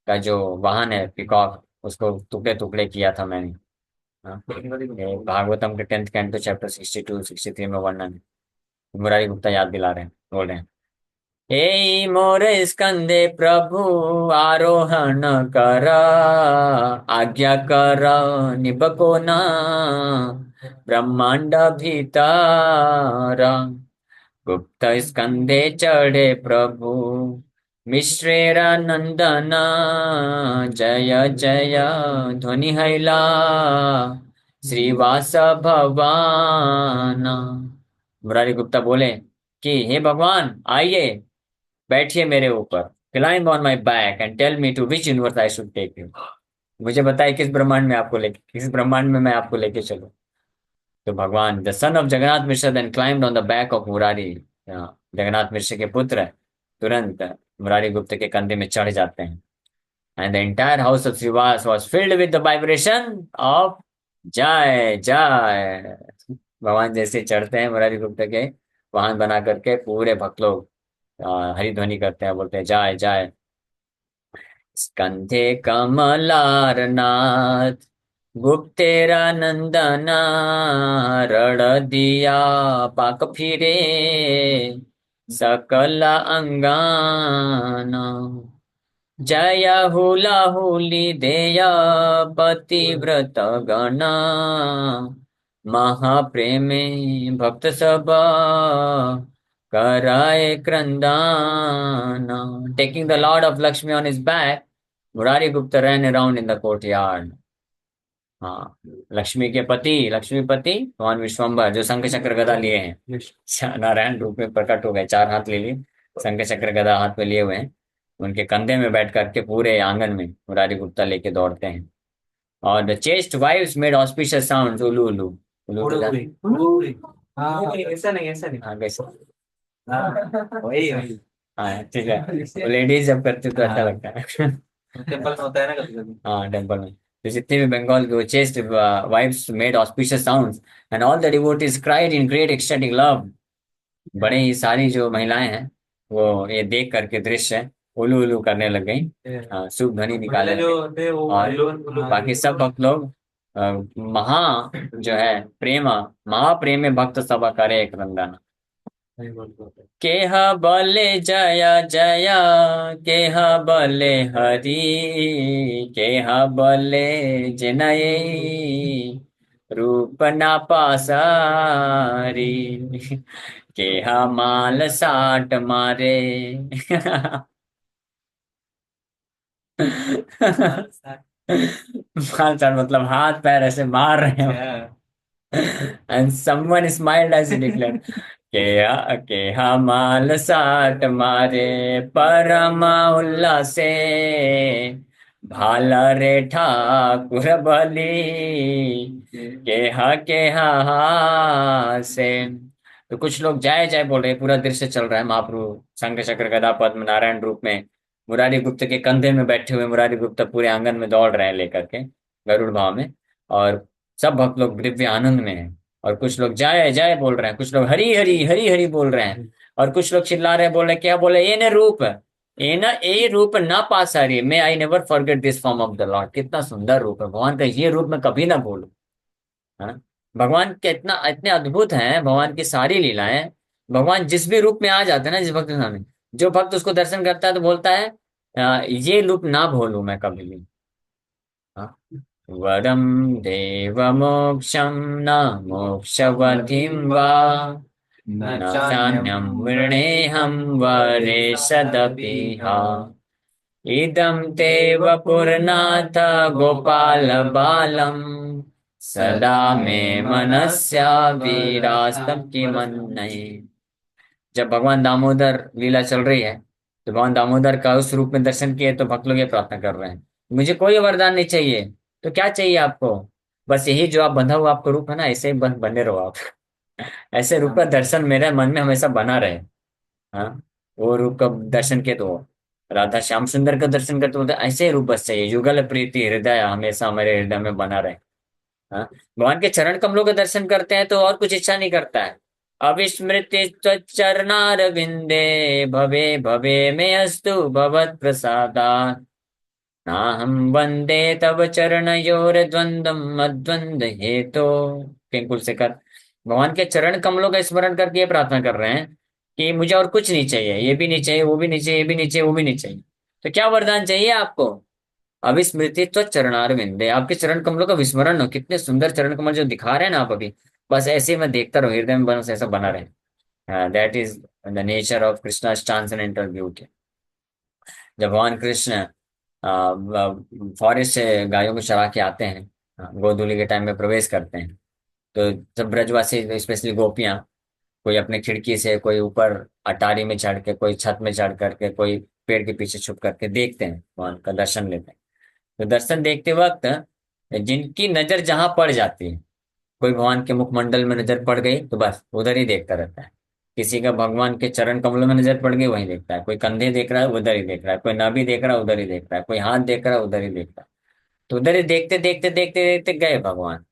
का जो वाहन है पीकॉक, उसको टुकड़े टुकड़े किया था मैंने। हाँ, ये भागवतम के 10th कैंटो चैप्टर 62 63 में वर्णन है। मुरारी गुप्ता याद दिला रहे हैं, बोल रहे हैं, हे मोर स्कंदे प्रभु आरोहण कर, आज्ञा कर निबको ना ब्रह्मांड भीतर। गुप्त स्कंदे चढ़े प्रभु मिश्रेरा नंदन, जय जय ध्वनि हैला श्रीवास भगवान। मुरारी गुप्ता बोले कि हे भगवान आइए, बैठिए मेरे ऊपर, climb on my back and tell me to which universe I should take you. मुझे बताइए किस ब्रह्मांड में मैं आपको लेके चलूं। तो भगवान the son of Jagannath Mishra then climbed on the back of Murari. Jagannath Mishra के पुत्र तुरंत मुरारी गुप्त के कंधे में चढ़ जाते हैं। And the entire house of Shrivas was filled with the vibration of जय जय। भगवान जैसे चढ़ते हैं मुरारी गुप्त के वाहन बना करके, पूरे भक्त लोग हरि ध्वनि करते हैं, बोलते हैं जय जय। स्कंधे कमलारनाथ गुप्तेरा नंदना, रण दिया पाक फिरे सकल अंगाना। जय हुला हुली देय पतिव्रत गणा, महाप्रेमे भक्त सब कराए क्रंदाना। Taking the lord of Lakshmi on his back, Murari Gupta ran around in the courtyard। हाँ, लक्ष्मी के पति, लक्ष्मीपति भगवान विश्वम्भर जो शंख चक्र गदा लिए हैं, नारायण रूप में प्रकट हो गए, 4 हाथ ले लिए, शंख चक्र गदा हाथ में लिए हुए हैं। उनके कंधे में बैठ करके पूरे आंगन में मुरारी गुप्ता लेके दौड़ते हैं। और the chaste wives made auspicious sound, उलू उलू उलू तो हाँ ऐसा नहीं ऐसा नहीं। हाँ कैसे? वही वही हाँ ठीक है, लेडीज जब करती तो अच्छा लगता है। टेम्पल में होता है ना कभी कभी। हाँ टेम्पल में। तो जितने भी बंगाल के chest wives made auspicious sounds and all the devotees cried in great ecstatic love. बड़े ही सारी जो महिलाएं हैं वो ये देख करके दृश्य उलू उलू करने लग गई, शुभ ध्वनि निकालने पहले लग जो गई। थे वो और बाकी सब भक्त लोग महा जो है प्रेम, महाप्रेम में भक्त सभा करे एक रंगाना। केह बले जय जय, केह बले हरि, केह बले जिनय रूप ना पासारी, केह माल साट मारे। माल साट मतलब हाथ पैर ऐसे मार रहे हो। And someone smiled as he declared, के हमाल साट मारे परम उल्लासे, भाला रे ठाकुर बलि के से। तो कुछ लोग जय जय बोल रहे हैं, पूरा दृश्य चल रहा है, महाप्रभु शंख चक्र गदा पद्म नारायण रूप में मुरारी गुप्त के कंधे में बैठे हुए मुरारी गुप्त पूरे आंगन में दौड़ रहे हैं लेकर के गरुड़ भाव में। और सब भक्त लोग दिव्य आनंद में हैं। और कुछ लोग जय जय बोल रहे हैं, कुछ लोग हरी हरी हरी हरी बोल रहे हैं, और कुछ लोग चिल्ला रहे हैं, बोल रहे हैं, क्या बोले, ये न रूप, ये न ए रूप ना पासारी, मैं आई never forget this form of the Lord. कितना सुंदर रूप है भगवान का, ये रूप मैं कभी ना भूलूं। हाँ, भगवान कितना इतने अद्भुत हैं भगवान की सारी लीलाएं। भगवान जिस भी रूप में आ जाते हैं ना, जिस भक्त के सामने, जो भक्त उसको दर्शन करता है तो बोलता है, ये रूप ना भूलूं मैं कभी भी। हाँ, वरम देवमोक्षं न मोक्षवधिं वा, न चान्यं वृणेऽहं वरेशदपि हा। इदं ते वपुरनाथ गोपाल बालम, सदा मे मनस्या वीरास्तम की मन नहीं। जब भगवान दामोदर लीला चल रही है तो भगवान दामोदर का उस रूप में दर्शन किए तो भक्त लोग ये प्रार्थना कर रहे हैं, मुझे कोई वरदान नहीं चाहिए। तो क्या चाहिए आपको? बस यही जो आप बंधा हुआ आपका रूप है ना, ऐसे ही बने रहो आप। ऐसे रूप का दर्शन मेरे मन में हमेशा बना रहे। हाँ, वो रूप का दर्शन के तो राधा श्याम सुंदर का दर्शन करते बोलते ऐसे ही रूप बस चाहिए, युगल प्रीति हृदय हमेशा हमारे हृदय में बना रहे। हाँ, भगवान के चरण कमलों के दर्शन करते हैं तो और कुछ इच्छा नहीं करता है। अविस्मृति चरणार विंदे भवे भवे में अस्तु भवत प्रसादात् नाहं वंदे तब चरणयोर द्वंद्वम मद्वंद हेतो। पिंकुल से कर भगवान के चरण कमलों का स्मरण करके ये प्रार्थना कर रहे हैं कि मुझे और कुछ नहीं चाहिए, ये भी नहीं चाहिए, वो भी नहीं चाहिए, ये भी नहीं चाहिए, वो भी नहीं चाहिए। तो क्या वरदान चाहिए आपको? अविस्मृति तो चरणार विंदे, आपके चरण कमलों का विस्मरण हो, कितने सुंदर चरण कमल जो दिखा रहे हैं ना आप अभी, बस ऐसे ही मैं देखता रहूं, हृदय में बस ऐसा बना रहे। That is the nature of Krishna transcendental beauty. जब भगवान कृष्ण फॉरेस्ट से गायों को चरा के आते हैं, गोधूलि के टाइम में प्रवेश करते हैं, तो जब ब्रजवासी स्पेशली गोपियां, कोई अपने खिड़की से, कोई ऊपर अटारी में चढ़ के, कोई छत में चढ़ करके, कोई पेड़ के पीछे छुप करके देखते हैं, भगवान का दर्शन लेते हैं। तो दर्शन देखते वक्त जिनकी नजर जहां पड़ जाती है, कोई भगवान के मुखमंडल में नजर पड़ गई तो बस उधर ही देखता रहता है। किसी का भगवान के चरण कमलों में नजर पड़ गई वहीं देखता है, कोई कंधे देख रहा है उधर ही देख रहा है, कोई नाभि देख रहा है उधर ही देख रहा है, कोई हाथ देख रहा है उधर ही देख रहा है। तो उधर ही देखते देखते देखते देखते गए भगवान।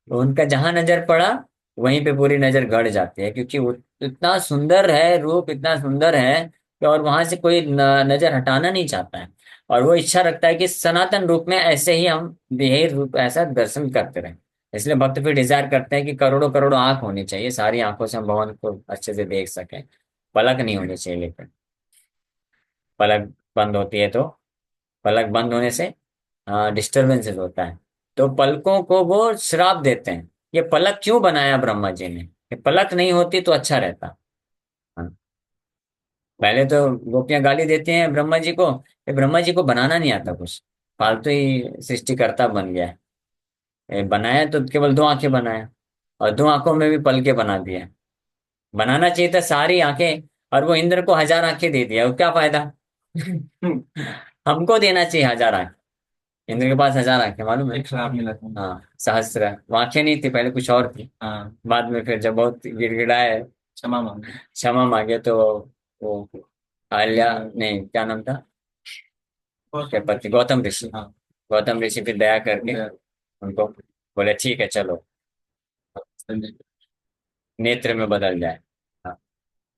तो उनका जहां नजर पड़ा वहीं पे पूरी नजर गड़ जाती है, क्योंकि वो इतना सुंदर है, रूप इतना सुंदर है कि और वहां से कोई नजर हटाना नहीं चाहता है। और वो इच्छा रखता है कि सनातन रूप में ऐसे ही हम यही रूप ऐसा दर्शन करते रहें। इसलिए भक्त फिर डिजायर करते हैं कि करोड़ों करोड़ों आंख होनी चाहिए, सारी आंखों से हम भगवान को अच्छे से देख सकें। पलक नहीं होनी चाहिए, लेकिन पलक बंद होती है तो, पलक बंद होने से डिस्टरबेंसेस होता है, तो पलकों को वो श्राप देते हैं। ये पलक क्यों बनाया ब्रह्मा जी ने? ये पलक नहीं होती तो अच्छा रहता। हाँ, पहले तो गोपियां गाली देती हैं ब्रह्मा जी को, ये ब्रह्मा जी को बनाना नहीं आता कुछ, फालतू ही सृष्टिकर्ता बन गया है। ये बनाया तो केवल दो आंखें बनाया, और दो आंखों में भी पलके बना दिया। बनाना चाहिए था सारी आंखें, और वो इंद्र को 1000 आंखें दे दिया, वो क्या फायदा? हमको देना चाहिए 1000 आंखें। इंद्र के पास 1000 आंखें, मालूम है? एक श्राप मिला था। हाँ, सहस्त्र। वो आंखें नहीं थी पहले, कुछ और थी। हाँ, बाद में फिर जब बहुत गिड़गिड़ाए, क्षमा मांगे। क्षमा मांगे, तो वो आल्या, नहीं क्या नाम था के पति, गौतम ऋषि। हाँ, गौतम ऋषि फिर दया करके उनको बोले ठीक है चलो, संजय। नेत्र में बदल जाए। हाँ,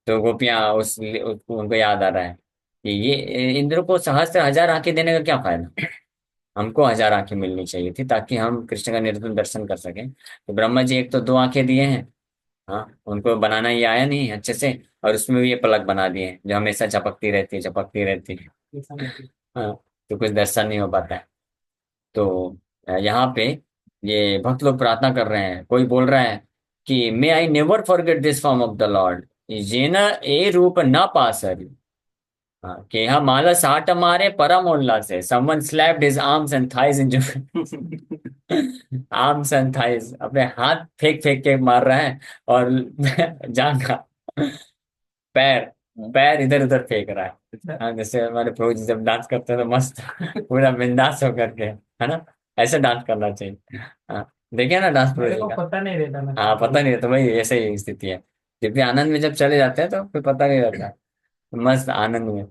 तो गोपियां उनको याद आ रहा है कि ये इंद्र को सहस्त्र 1000 आंखें देने का क्या फायदा, हमको 1000 आंखें मिलनी चाहिए थी ताकि हम कृष्ण का निर्धुम दर्शन कर सकें। तो ब्रह्मा जी एक तो दो आंखें दिए हैं, हाँ, उनको बनाना ये आया नहीं अच्छे से, और उसमें भी ये पलक बना दिए हैं जो हमेशा झपकती रहती है, झपकती रहती है। हाँ, तो कुछ दर्शन नहीं हो पाता है। तो यहाँ पे ये भक्त लोग प्रार्थना कर रहे हैं, कोई बोल रहा है कि may I never forget this form of the lord, ये न ए रूप ना पासरी। हाँ, कि यहाँ माला साट मारे परम उल्लासे, someone slapped his arms and thighs in arms and thighs, अपने हाथ फेंक फेंक के मार रहा है, और जांघा, पैर, पैर इधर उधर फेंक रहा है। हाँ, जैसे हमारे प्रभु जी जब डांस करते हैं तो मस्त पूरा बिंदास होकर के, है ना? ऐसे डांस करना चाहिए। हाँ, देखिए ना डांस प्रभु मेरे जी को का। पता नहीं रहता ना। हाँ, पता नहीं रहता भाई, ऐसे ही स्थिति है। दिव्य आनंद में जब चले जाते हैं तो फिर पता नहीं रहता, मस्त आनंद में।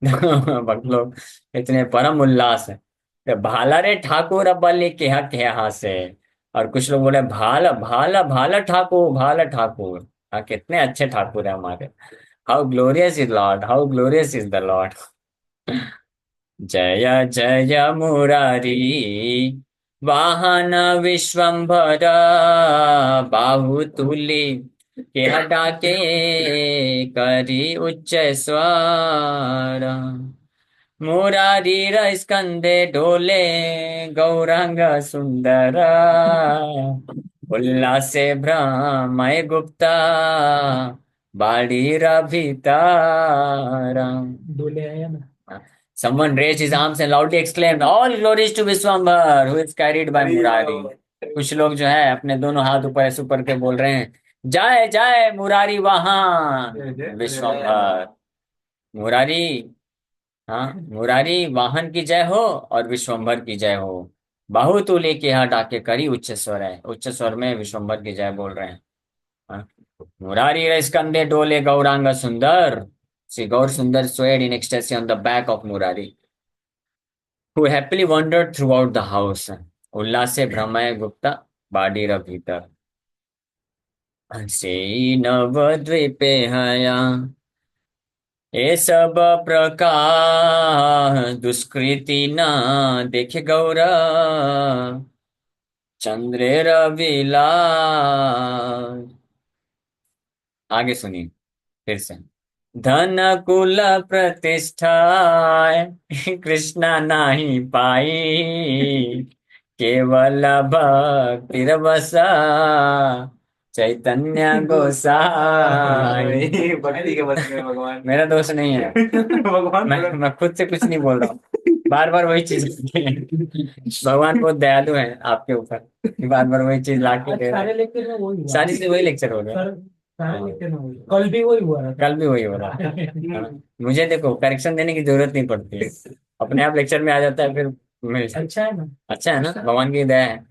भक्त लोग इतने परम उल्लास है, तो भाला रे ठाकुर बलि केहा से। और कुछ लोग बोले भाला भाला भाला ठाकुर, भाला ठाकुर। हाँ, कितने अच्छे ठाकुर है हमारे। How glorious is Lord, how glorious is the Lord. जय जय मुरारी वाहन विश्वंभर, बाहुतुली के हटा के करी उच्च स्वर, मुरारी स्कंदे डोले गौरांग सुंदर, उल्लासे भ्रमय गुप्ता बाड़ी भीतारा। डोले आया ना। Someone raised his arms and loudly exclaimed, "All glories to Vishwambar, who is carried by Murari." कुछ लोग जो है अपने दोनों हाथ ऊपर ऐसे ऊपर के बोल रहे हैं, जय जय मुरारी वहां विश्वम्भर। मुरारी। हाँ, मुरारी वाहन की जय हो और विश्वम्भर की जय हो। बाहु तू लेके यहाँ डाके करी उच्च स्वर है, उच्च स्वर में विश्वम्भर की जय बोल रहे हैं। हाँ? मुरारी रे स्कंदे डोले गौरांग सुंदर, श्री गौर सुंदर swayed in ecstasy on the back of Murari, who happily wandered throughout the house. उल्लासे भ्रमय Gupta बाडीर भीतर, हंसे नवद्वीपे हया, ये सब प्रकार दुष्कृति न देखे गौर, चंद्रेर विलास। आगे सुनिए फिर से। धन कुल प्रतिष्ठा कृष्णा नहीं पाई, केवल भक्ति रवसा चैतन्य गोसाई। भक्ति के बस में भगवान। मेरा दोष नहीं है। भगवान मैं खुद से कुछ नहीं बोल रहा हूँ, बार बार वही चीज होती है। भगवान बहुत दयालु है आपके ऊपर, बार बार वही चीज ला के दे रहे सारे हैं। लेक्चर में वही हुआ। सारी से वही लेक्चर हो गया। सारे लेक्चर में वही, कल भी वही हुआ था। कल भी वही हो रहा है। हाँ। मुझे देखो करेक्शन देने की जरूरत नहीं पड़ती है, अपने आप लेक्चर में आ जाता है फिर। अच्छा है ना। अच्छा है ना, भगवान की दया है।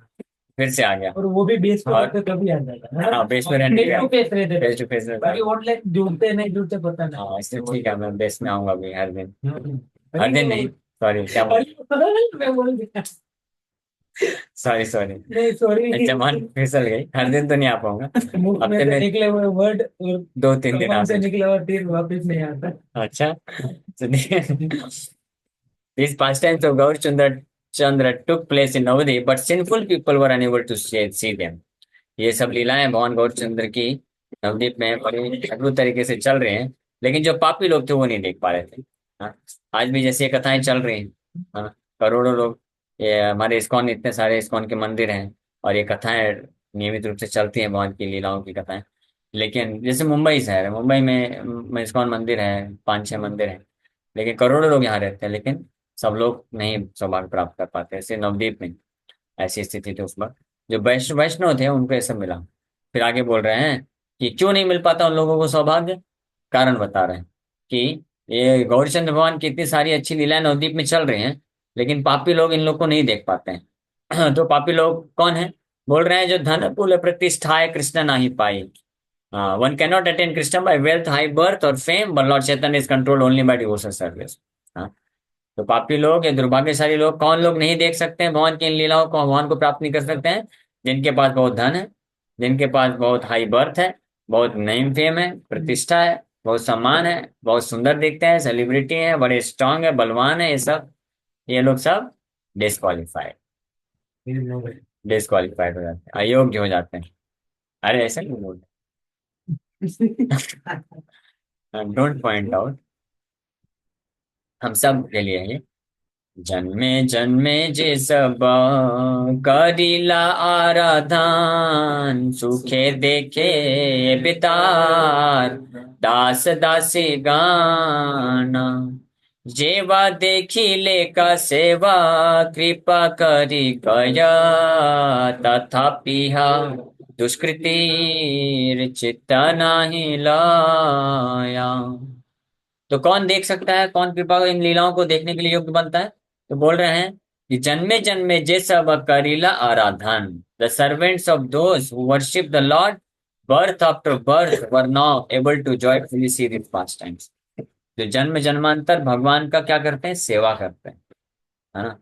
फिर से आ गया। और वो भी बेस पे और रहते तभी आ जाता है। हाँ, बेस में रहने फेस टू फेस रहते थे। फेस टू फेस बाकी और लाइक जुड़ते नहीं जुड़ते पता नहीं। हाँ, इसलिए ठीक है, मैं बेस में आऊंगा अभी हर दिन। हर अरे दिन नहीं, सॉरी क्या बोल, मैं बोल दिया। Sorry sorry. नहीं सॉरी, जमान फिसल गई, हर दिन तो नहीं आ पाऊंगा, मुंह में हफ्ते से में निकले हुए वर्ड 2-3 दिन आ से सकते। निकला हुआ तीर वापस नहीं आता। अच्छा, सुनिए। These pastimes of Gaur Chandra took place in Navadvip, but sinful people were unable to see them. ये सब लीलाएं भगवान गौरचंद्र की नवद्वीप में बड़ी अद्भुत तरीके से चल रहे हैं, लेकिन जो पापी लोग थे वो नहीं देख पा रहे थे। हाँ, आज भी जैसे ये कथाएं चल रही हैं। हाँ, करोड़ों लोग, ये हमारे इस्कॉन, इतने सारे इस्कॉन के मंदिर हैं और ये कथाएं नियमित रूप से चलती हैं, भगवान की लीलाओं की कथाएं। लेकिन जैसे मुंबई शहर है, मुंबई में इस्कॉन मंदिर है, 5-6 मंदिर हैं, लेकिन करोड़ों लोग यहाँ रहते हैं, लेकिन सब लोग नहीं सौभाग्य प्राप्त कर पाते। ऐसे नवद्वीप में ऐसी स्थिति थी उस वक्त। जो वैष्णव थे उनको ये सब मिला। फिर आगे बोल रहे हैं कि क्यों नहीं मिल पाता उन लोगों को सौभाग्य। कारण बता रहे हैं कि ये गौरीचंद्र भगवान की इतनी सारी अच्छी लीलाएं नवद्वीप में चल रही हैं, लेकिन पापी लोग इन लोग को नहीं देख पाते हैं। तो पापी लोग कौन है? बोल रहे हैं जो धन कुल प्रतिष्ठाए कृष्ण नहीं पाई। One can not attain Krishna by wealth, high birth और fame, but lord Chaitanya is controlled only by devotion service. तो पापी लोग या दुर्भाग्यशाली लोग कौन लोग नहीं देख सकते हैं भगवान की इन लीलाओं को, भगवान को प्राप्त नहीं कर सकते हैं? जिनके पास बहुत धन है, जिनके पास बहुत हाई बर्थ है, बहुत नेम फेम है, प्रतिष्ठा है, बहुत सम्मान है, बहुत सुंदर दिखते हैं, सेलिब्रिटी हैं, बड़े स्ट्रांग है, बलवान है, ये सब, ये लोग सब डिस्क्वालीफाइड, डिस्क्वालीफाइड हो जाते हैं, अयोग्य हो जाते हैं। अरे ऐसा क्यों बोलते हैं? डोंट पॉइंट आउट, हम सब के लिए है ये। जन्मे जन्मे जे सब करिला आराधन, सुखे देखे बितार, दास दासी गाना, जेवा देखी लेका सेवा, कृपा करी गया, तथापि दुष्कृति चित्त नाही लाया। तो कौन देख सकता है, कौन कृपा इन लीलाओं को देखने के लिए योग्य बनता है? तो बोल रहे हैं कि जन्मे जन्मे जे सब करीला आराधन, the servants of those who worship the lord birth after birth were now able to joyfully see this pastimes. जो जन्म जन्मांतर भगवान का क्या करते हैं, सेवा करते हैं, है ना,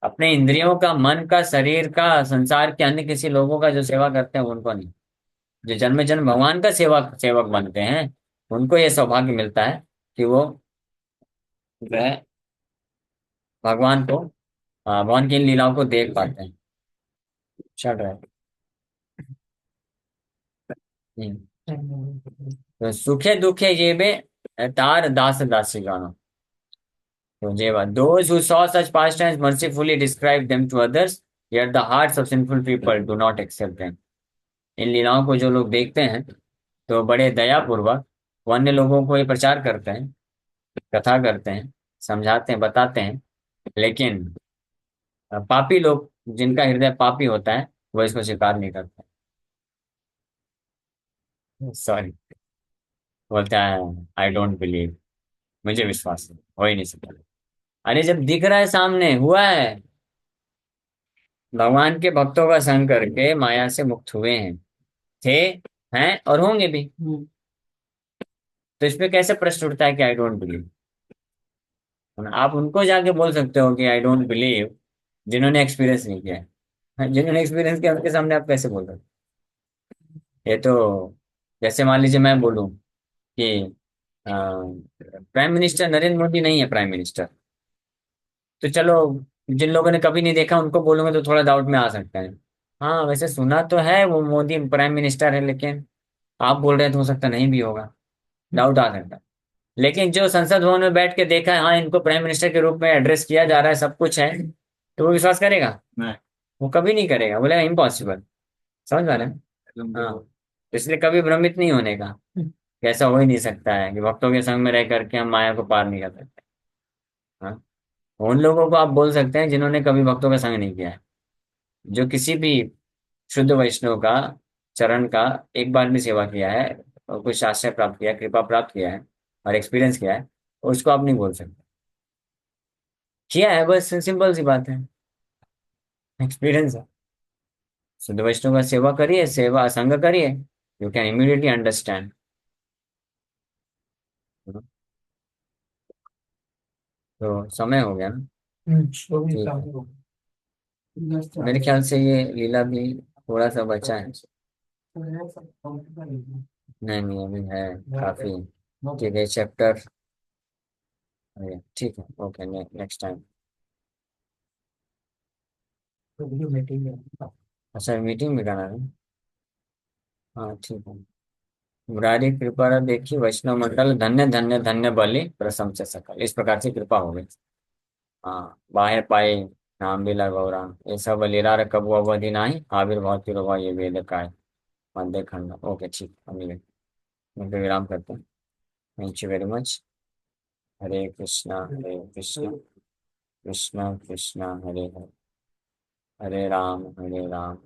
अपने इंद्रियों का, मन का, शरीर का, संसार के अन्य किसी लोगों का जो सेवा करते हैं उनको नहीं। जो जन्म जन्म भगवान का सेवक बनते हैं उनको यह सौभाग्य मिलता है कि वो वह भगवान को, भगवान की इन लीलाओं को देख पाते हैं। चल रहा है। तो सुखे दुखे ये बे तार दास दासी गाना। तो ये बात, those who saw such pastimes mercifully described them to others, yet the hearts of sinful people do not accept them। इन लीलाओं को जो लोग देखते हैं तो बड़े दया पूर्वक वो अन्य लोगों को ये प्रचार करते हैं, कथा करते हैं, समझाते हैं, बताते हैं, लेकिन पापी लोग, जिनका हृदय पापी होता है, वो इसको स्वीकार नहीं करते। सॉरी, बोलते हैं आई डोंट बिलीव। मुझे विश्वास नहीं, हो ही नहीं सकता। अरे जब दिख रहा है सामने, हुआ है। भगवान के भक्तों का संग करके माया से मुक्त हुए हैं, थे, हैं और होंगे भी। हम्म। तो इस पे कैसे प्रश्न उठता है कि आई डोंट बिलीव? आप उनको जाके बोल सकते हो कि आई डोंट बिलीव, जिन्होंने एक्सपीरियंस नहीं किया है। जिन्होंने एक्सपीरियंस किया उनके सामने आप कैसे बोल सकते हो? ये तो जैसे मान लीजिए मैं बोलूं कि प्राइम मिनिस्टर नरेंद्र मोदी नहीं है प्राइम मिनिस्टर, तो चलो, जिन लोगों ने कभी नहीं देखा उनको बोलूंगा तो थोड़ा डाउट में आ सकता है। हाँ वैसे सुना तो है वो मोदी प्राइम मिनिस्टर है, लेकिन आप बोल रहे हैं तो हो सकता नहीं भी होगा, डाउट आ सकता है। लेकिन जो संसद भवन में बैठ के देखा है, हाँ इनको प्राइम मिनिस्टर के रूप में एड्रेस किया जा रहा है, सब कुछ है, तो वो विश्वास करेगा? नहीं, वो कभी नहीं करेगा, बोलेगा इम्पॉसिबल। समझ पा रहे हैं? हाँ, तो इसलिए कभी भ्रमित नहीं होने का, कि ऐसा हो ही नहीं सकता है कि भक्तों के संग में रह करके हम माया को पार नहीं कर सकते। हाँ, उन लोगों को आप बोल सकते हैं जिन्होंने कभी भक्तों का संग नहीं किया है, जो किसी भी शुद्ध वैष्णव का चरण का एक बार भी सेवा किया है और कुछ आश्रय प्राप्त किया, कृपा प्राप्त किया है और एक्सपीरियंस किया है, उसको आप नहीं बोल सकते। किया है बस, सिंपल सी बात है, एक्सपीरियंस है। शुद्ध वैष्णव का सेवा करिए, सेवा संग करिए, यू कैन इमीडिएटली अंडरस्टैंड। तो समय हो गया ना? वो भी ठीक है, काफी होगा। बस मेरे चार ख्याल से ये लीला भी थोड़ा सा बचा है। नहीं नहीं, अभी है काफी। ठीक है, चैप्टर, ठीक है, ओके, नेक्स्ट टाइम। मीटिंग है। अच्छा, मीटिंग में करना है? हाँ ठीक है। मुरारी कृपा देखी वैष्णव मंडल, धन्य धन्य धन्य बलि प्रशंस सकल, इस प्रकार से कृपा हो गई। हाँ, बाहे पाए नाम बिला गौरांग, ये सब लीला कबू अवधि नाही, आविर्भाव तिरुभा ये वेद काय, मध्य खंड। ओके ठीक, अगले मैं फिर विराम करते हैं। Thank you very much. Hare Krishna Krishna Krishna Hare Hare, Hare Ram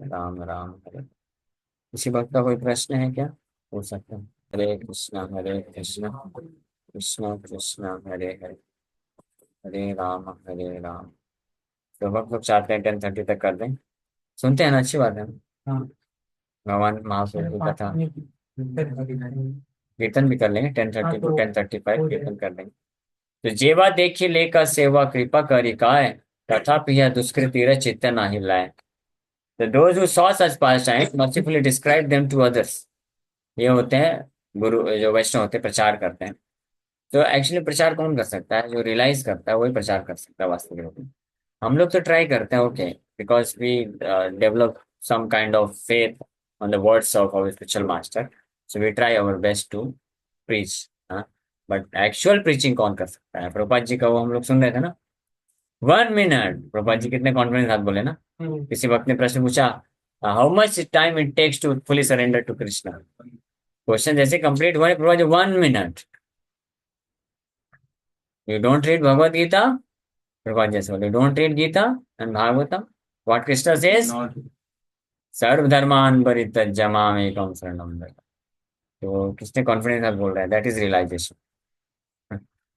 Ram Ram Hare. किसी भक्त का कोई प्रश्न है क्या? पूछ सकते हैं। हरे कृष्णा कृष्णा कृष्णा हरे हरे, हरे राम। तो भक्त लोग चाहते हैं 10:30 तक कर दें, सुनते हैं ना, अच्छी बात है। हाँ। भगवान महाप्रभु की कथा हाँ कीर्तन भी कर लेंगे, 10:30 टू तो 10:35 हो कीर्तन जाएगा। कर लेंगे। तो जेवा देखी लेका सेवा कृपा करी काय, तथापि यह दुष्कृति चित्त नाही लाए। The those who saw such pastimes mercifully described them to others। ये होते हैं गुरु, जो वैष्णव होते हैं प्रचार करते हैं। तो एक्चुअली प्रचार कौन कर सकता है? जो रियलाइज करता है वही प्रचार कर सकता है वास्तविक रूप में। हम लोग तो ट्राई करते हैं, okay, because we develop some kind of faith on the words of our spiritual master, so we try our best to preach. But actual preaching कौन कर सकता है? प्रभुपाद जी का वो हम लोग सुन रहे थे ना, 1 मिनट, प्रभुपाद जी कितने कॉन्फिडेंस साथ बोले ना। किसी वक्त ने प्रश्न पूछा, how much time it takes to fully surrender to Krishna? Question जैसे कंप्लीट हुआ, Prabhupada ji 1 minute. You don't read Bhagavad Gita, Prabhupada जैसे बोले, don't read Gita and Bhagavatam, what Krishna says, सर्वधर्मान परित्यज्य माम एकम शरणम व्रज। तो किसने कॉन्फिडेंस साथ बोल रहा है? That is realisation.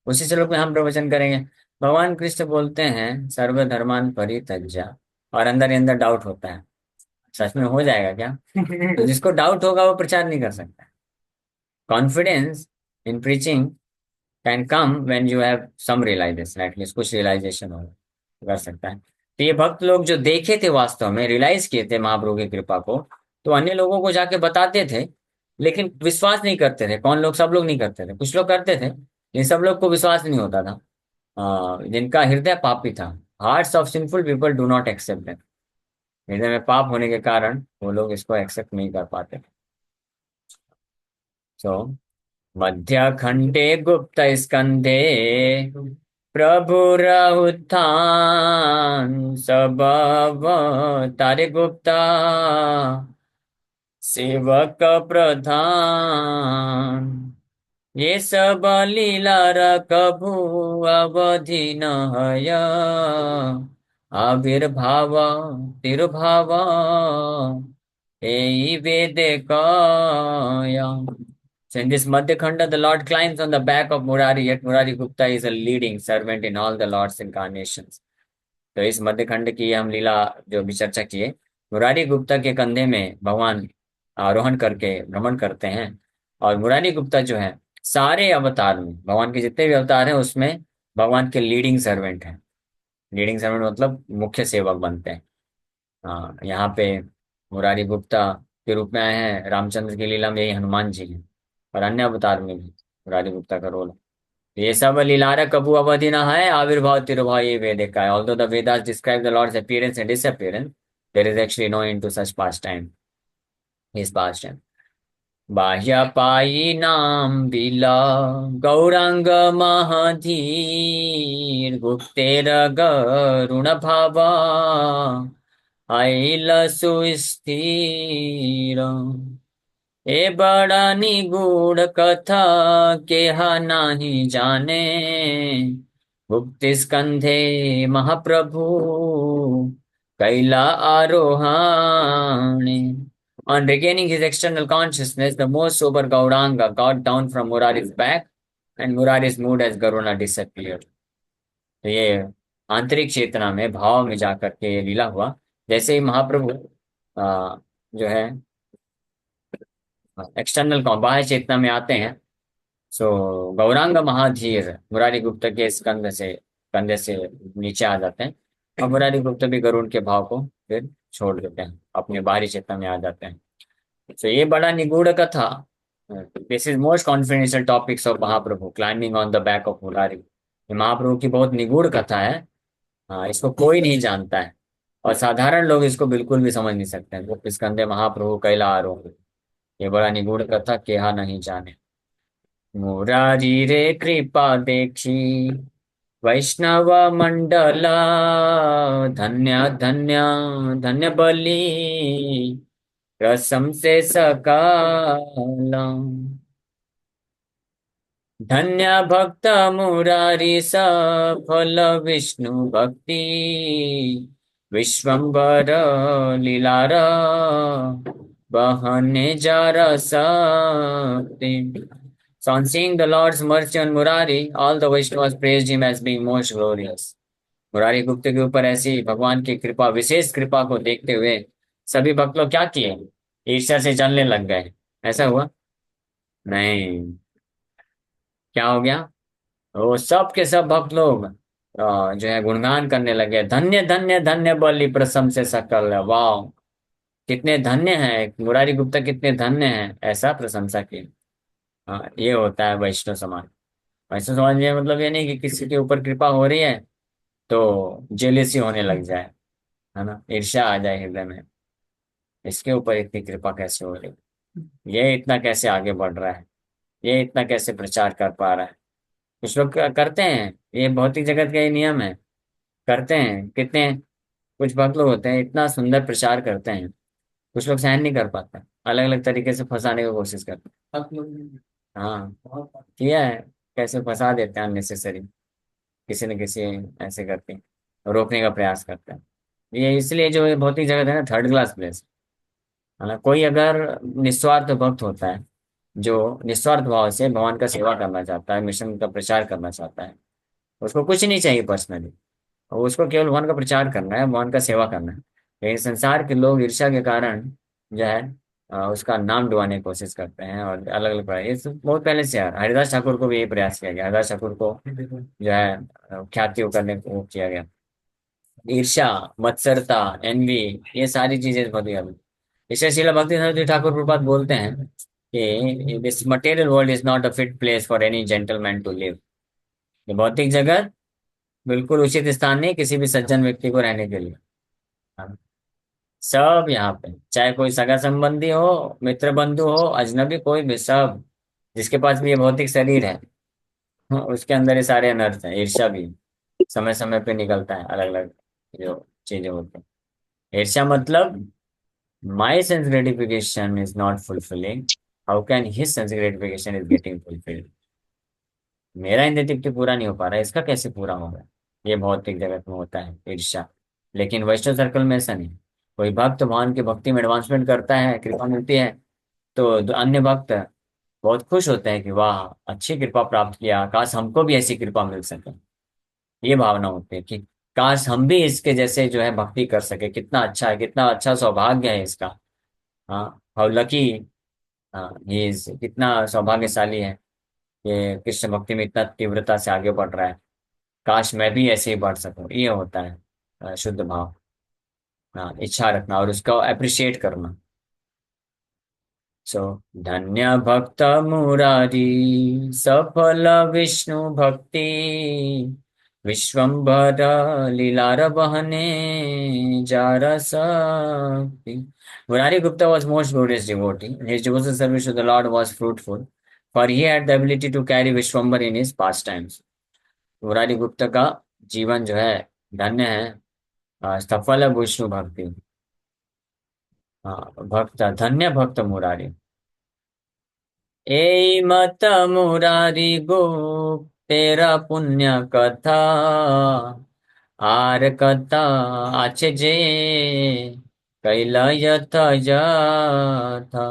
उसी श्लोक में हम प्रवचन करेंगे, भगवान कृष्ण बोलते हैं सर्वधर्मान परित्यज्य, और अंदर ही अंदर डाउट होता है, सच में हो जाएगा क्या? तो जिसको डाउट होगा वो प्रचार नहीं कर सकता। Confidence in preaching can come when you have some realisation, at least कुछ रियलाइजेशन हो, कर सकता है। तो ये भक्त लोग जो देखे थे, वास्तव में रियलाइज किए थे महाप्रभु की कृपा को, तो अन्य लोगों को जाके बताते थे, लेकिन विश्वास नहीं करते थे। कौन लोग? सब लोग नहीं करते थे, कुछ लोग करते थे, लेकिन सब लोग को विश्वास नहीं होता था। जिनका हृदय पापी था, hearts of sinful people do not accept it. हृदय में पाप होने के कारण वो लोग इसको एक्सेप्ट नहीं कर पाते। सो मध्य खंडे गुप्त स्कंधे प्रभुर उत्थान, सब तारे गुप्ता सेवक प्रधान, ये सब लीला कभू अवधि न हय, आविर्भाव तिरुभाव एई वेद काया। So in this Madhya Khanda, the Lord climbs on the back of Murari, yet Murari Gupta is a leading servant in all the Lord's incarnations. तो इस मध्य खंड की हम लीला जो भी चर्चा की है, मुरारी गुप्ता के कंधे में भगवान आरोहण करके भ्रमण करते हैं। और मुरारी गुप्ता जो है सारे अवतार में, भगवान के जितने भी अवतार हैं उसमें भगवान के लीडिंग सर्वेंट हैं। लीडिंग सर्वेंट मतलब मुख्य सेवक बनते हैं। हाँ, यहाँ पे मुरारी गुप्ता के रूप में आए हैं। रामचंद्र की लीला में यही हनुमान जी हैं, और अन्य अवतार में भी मुरारी गुप्ता का रोल है। ये सब लीलारा कबू अवधि न है, आविर्भाव तिरुभाव ये वेद का है। Although the Vedas describe the lord's appearance and disappearance, there is actually no end to such pastime, his pastime. बाह्यपायी नाम बिला गौरांग महधीर गुप्तेर गरुण भावा आइल सुस्थिर। ए बड़ा निगूढ़ कथा केहा नाही जाने, गुप्त स्कंधे महाप्रभु कैला आरोहाणे। On regaining his external consciousness, the most sober Gauranga got down from Murari's back, and Murari's mood as Garuna disappeared. तो ये आंतरिक चेतना में, भाव में जाकर के ये लीला हुआ। जैसे ही महाप्रभु जो है एक्सटर्नल बाह्य चेतना में आते हैं, सो गौरांग महाधीर मुरारी गुप्त के इस कंधे से नीचे आ जाते हैं, और मुरारी गुप्त भी गरुड़ के भाव को फिर छोड़ देते हैं, अपने बाहरी चेतना में आ जाते हैं। सो ये बड़ा निगूढ़ कथा, this is most confidential topics of Mahaprabhu climbing on the back of Murari. ये महाप्रभु की बहुत निगूढ़ कथा है। हाँ, इसको कोई नहीं जानता है, और साधारण लोग इसको बिल्कुल भी समझ नहीं सकते हैं। वो इस कंधे महाप्रभु कैला आरोह, ये बड़ा निगूढ़ कथा केहा नहीं जाने। मुरारी रे कृपा देखी वैष्णव मंडला, धन्य धन्य धन्य बलि रसम से सकाला। धन्य भक्त मुरारी सफल विष्णु भक्ति, विश्वम्बर लीलार बहने जार सकती। So on seeing the Lord's mercy on Murari, all the Vaishnavas praised him as being most glorious. Murari गुप्त के ऊपर ऐसी भगवान की कृपा, विशेष कृपा को देखते हुए सभी भक्त लोग क्या किए, ईर्ष्या से जलने लग गए। ऐसा हुआ नहीं, क्या हो गया, वो सब के सब भक्त लोग जो है गुणगान करने लगे। धन्य धन्य धन्य बलि प्रसम से सकल, वाह कितने धन्य हैं मुरारी गुप्ता, कितने धन्य हैं, ऐसा प्रशंसा की। हाँ, ये होता है वैष्णव समाज। वैष्णव समाज में मतलब ये नहीं कि किसी के ऊपर कृपा हो रही है तो जेलेसी होने लग जाए, है ना, ईर्ष्या आ जाए हृदय में, इसके ऊपर इतनी कृपा कैसे हो रही, ये इतना कैसे आगे बढ़ रहा है, ये इतना कैसे प्रचार कर पा रहा है। कुछ लोग करते हैं, ये भौतिक जगत का ये नियम है, करते हैं। कितने कुछ भक्त लोग होते हैं इतना सुंदर प्रचार करते हैं, कुछ लोग सहन नहीं कर पाते, अलग अलग तरीके से फंसाने की कोशिश करते हैं। हाँ, किया है, कैसे फंसा देते हैं अननेसेसरी, किसी न किसी ऐसे करके रोकने का प्रयास करते हैं। ये इसलिए जो ये भौतिक जगत है ना, थर्ड क्लास प्लेस है ना। कोई अगर निस्वार्थ भक्त होता है, जो निस्वार्थ भाव से भगवान का सेवा करना चाहता है, मिशन का प्रचार करना चाहता है, उसको कुछ नहीं चाहिए पर्सनली, उसको केवल भगवान का प्रचार करना है, भगवान का सेवा करना है। लेकिन संसार के लोग ईर्ष्या के कारण जो है उसका नाम डुबाने की कोशिश करते हैं, और अलग अलग प्रयास, ये सब बहुत पहले से यार, हरिदास ठाकुर को भी यही प्रयास किया गया। हरिदास ठाकुर को जो है ख्याति करने को वो किया गया। ईर्ष्या, मत्सरता, एनवी, ये सारी चीजें बहुत ही, इसलिए श्रील भक्ति जी ठाकुर प्रभुपाद बोलते हैं कि this material world is not a fit place for any gentleman to live. ये भौतिक जगत बिल्कुल उचित स्थान नहीं किसी भी सज्जन व्यक्ति को रहने के लिए। हाँ, सब यहाँ पे, चाहे कोई सगा संबंधी हो, मित्र बंधु हो, अजनबी, कोई भी, सब जिसके पास भी ये भौतिक शरीर है, उसके अंदर ये सारे अनर्थ है। ईर्ष्या भी समय समय पे निकलता है, अलग अलग जो चीजें होती हैं। ईर्ष्या मतलब my sense gratification is not fulfilling, how can his sense gratification is getting fulfilled? मेरा इंद्रिय तृप्ति पूरा नहीं हो पा रहा है, इसका कैसे पूरा होगा। ये भौतिक जगत में होता है ईर्ष्या। लेकिन वैष्णव सर्कल में ऐसा नहीं, कोई भक्त भगवान की भक्ति में एडवांसमेंट करता है, कृपा मिलती है, तो अन्य भक्त बहुत खुश होते हैं कि वाह, अच्छी कृपा प्राप्त किया, काश हमको भी ऐसी कृपा मिल सके। ये भावना होती है कि काश हम भी इसके जैसे जो है भक्ति कर सके, कितना अच्छा है, कितना अच्छा सौभाग्य है इसका। हाँ, हाउ लकी। हाँ, ये कितना सौभाग्यशाली है कि कृष्ण भक्ति में इतना तीव्रता से आगे बढ़ रहा है। काश मैं भी ऐसे ही बढ़ सकूं, ये होता है शुद्ध भाव। हाँ, इच्छा रखना और उसका अप्रिशिएट करना। सो धन्य भक्त मुरारी, सफल विष्णु भक्ति, विश्वम्भर लीलार बहने जार शक्ति। Murari Gupta was most glorious devotee. His devotional service to the Lord was fruitful, for he had the ability to carry Vishwambar in his pastimes. Murari Gupta का जीवन जो है धन्य है, सफल है विष्णु भक्ति। हाँ, भक्त धन्य भक्त मुरारी। ए मत मुरारी गो, तेरा पुण्य कथा आर कथा आचे जे कैलायत जथा।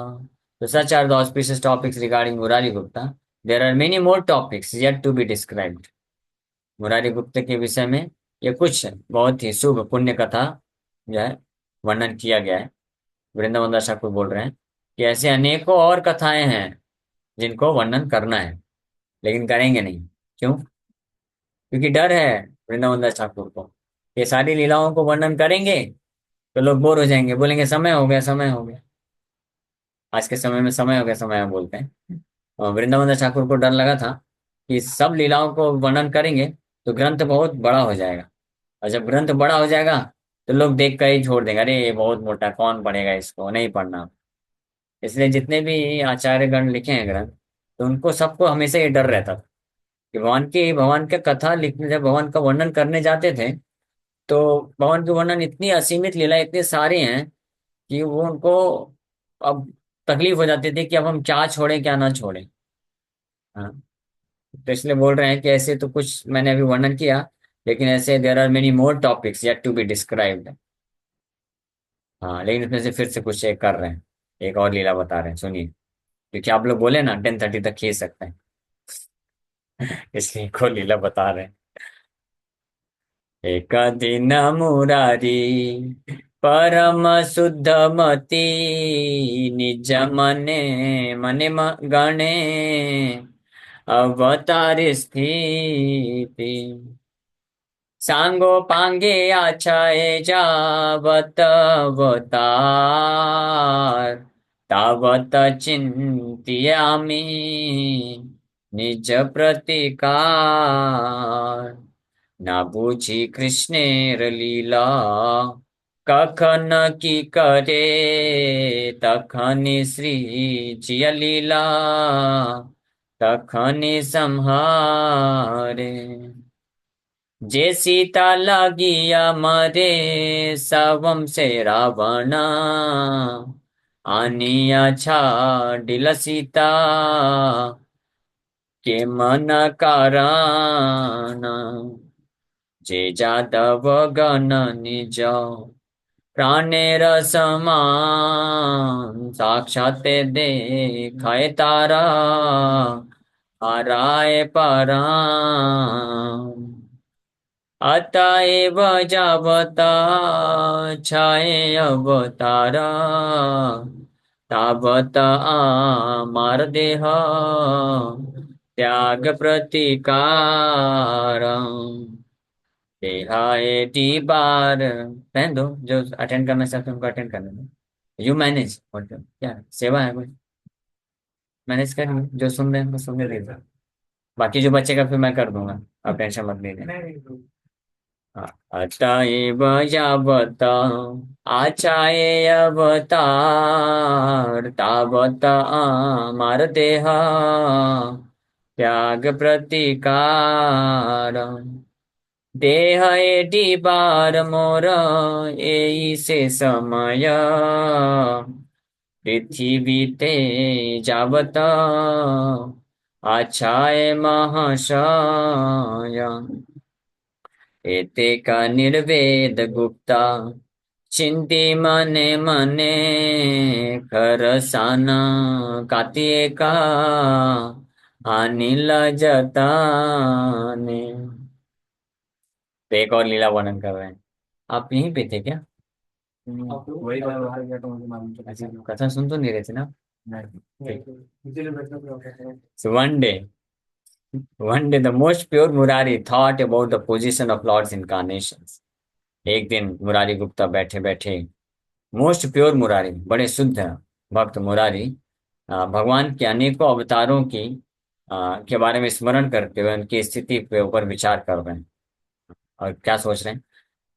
So such are the auspicious topics regarding Murari Gupta. There are many more topics yet to be described. Murari गुप्त के विषय में ये कुछ बहुत ही शुभ पुण्य कथा जो है वर्णन किया गया है। वृंदावन दास ठाकुर बोल रहे हैं कि ऐसे अनेकों और कथाएं हैं जिनको वर्णन करना है, लेकिन करेंगे नहीं। क्यों? क्योंकि डर है वृंदावन दास ठाकुर को, ये सारी लीलाओं को वर्णन करेंगे तो लोग बोर हो जाएंगे, बोलेंगे समय हो गया, समय हो गया। आज के समय में समय हो गया, समय में बोलते हैं। और वृंदावन दास ठाकुर को डर लगा था कि सब लीलाओं को वर्णन करेंगे तो ग्रंथ बहुत बड़ा हो जाएगा, और जब ग्रंथ बड़ा हो जाएगा तो लोग देख कर ही छोड़ देंगे, अरे ये बहुत मोटा, कौन पढ़ेगा इसको, नहीं पढ़ना। इसलिए जितने भी आचार्यगण लिखे हैं ग्रंथ, तो उनको सबको हमेशा ये डर रहता था कि भगवान का कथा लिखने, जब भगवान का वर्णन करने जाते थे तो भगवान के वर्णन इतनी असीमित लीला, इतने सारे हैं कि वो उनको अब तकलीफ हो जाती थी कि अब हम क्या छोड़ें क्या ना छोड़ें। हाँ, तो इसलिए बोल रहे हैं कि ऐसे तो कुछ मैंने अभी वर्णन किया, लेकिन ऐसे there are many more topics yet to be described. हाँ, लेकिन इसमें से फिर से कुछ एक कर रहे हैं, एक और लीला बता रहे हैं, सुनिए। क्योंकि आप लोग बोले ना 10:30 तक खींच सकते हैं, इसलिए एक और लीला बता रहे हैं। एक दिन मुरारी परम शुद्ध मति, निज मने मने गणे अवतार स्थिति। सांगो पांगे आछाए जावत अवतार, तावत चिंतियामि निज प्रतिकार। ना बूझी कृष्णेर लीला, कखन की करे तखनि श्री जिय लीला, तखनि संहारे। जे सीता लागिया मरे सवम से रावणा, आनिया छाडिल सीता के मन कारण। जे जादव गण निज प्राणेर समान, साक्षात देखाए तारा हराए परान। अतएव जावता छाए अवतारा, तावत आमार देह त्याग प्रतिकार। देहाए डी बार पहन दो, जो अटेंड करना चाहते हैं उनको अटेंड करने दो। यू मैनेज, क्या सेवा है कोई, मैनेज कर, जो सुन रहे हैं उनको सुनने दीजिए, बाकी जो बचेगा फिर मैं कर दूंगा, आप टेंशन मत लीजिए। अतएव यावत आचाए अवतार, तावत आमार देह त्याग प्रतिकार। देह एटी बार मोर एई से समय, पृथ्वी ते जावत आछाए महाशय। एते का निर्वेद गुप्ता चिंती मने मने खरसाना कातिए का अनिल जताने। तो एक और लीला वर्णन कर रहे हैं। आप यहीं पे थे क्या? वही मैं बाहर गया तो मुझे मालूम चला। अच्छा, कथा सुन तो नहीं रहे थे ना? नहीं, इसीलिए बैठना पड़ा। So one day the most pure Murari thought about the position of Lord's incarnations. एक दिन मुरारी गुप्ता बैठे बैठे, मोस्ट प्योर मुरारी, बड़े शुद्ध भक्त मुरारी, भगवान के अनेकों अवतारों की के बारे में स्मरण करते हुए उनकी स्थिति के ऊपर विचार कर रहे हैं। और क्या सोच रहे हैं?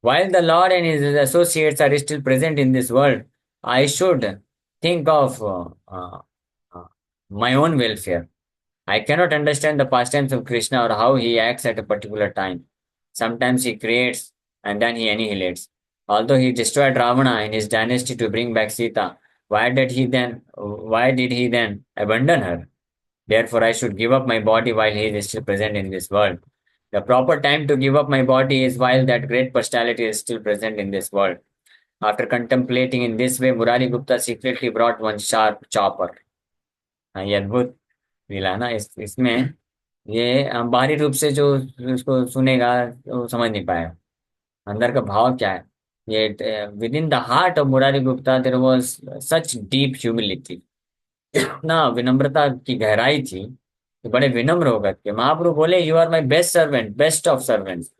While the Lord and his associates are still present in this world, I should think of uh, my own welfare. I cannot understand the pastimes of Krishna or how he acts at a particular time. Sometimes he creates and then he annihilates. Although he destroyed Ravana and his dynasty to bring back Sita, why did he then abandon her? Therefore, I should give up my body while he is still present in this world. The proper time to give up my body is while that great personality is still present in this world. After contemplating in this way, Murari Gupta secretly brought one sharp chopper. हाँ, ये अद्भुत लीला है ना। इसमें ये बाहरी रूप से जो उसको सुनेगा वो समझ नहीं पाएगा अंदर का भाव क्या है। ये within the heart of Murari Gupta there was such deep humility. इतना विनम्रता की गहराई थी कि बड़े विनम्र होकर के महाप्रभु बोले, you are my best servant, best of servants,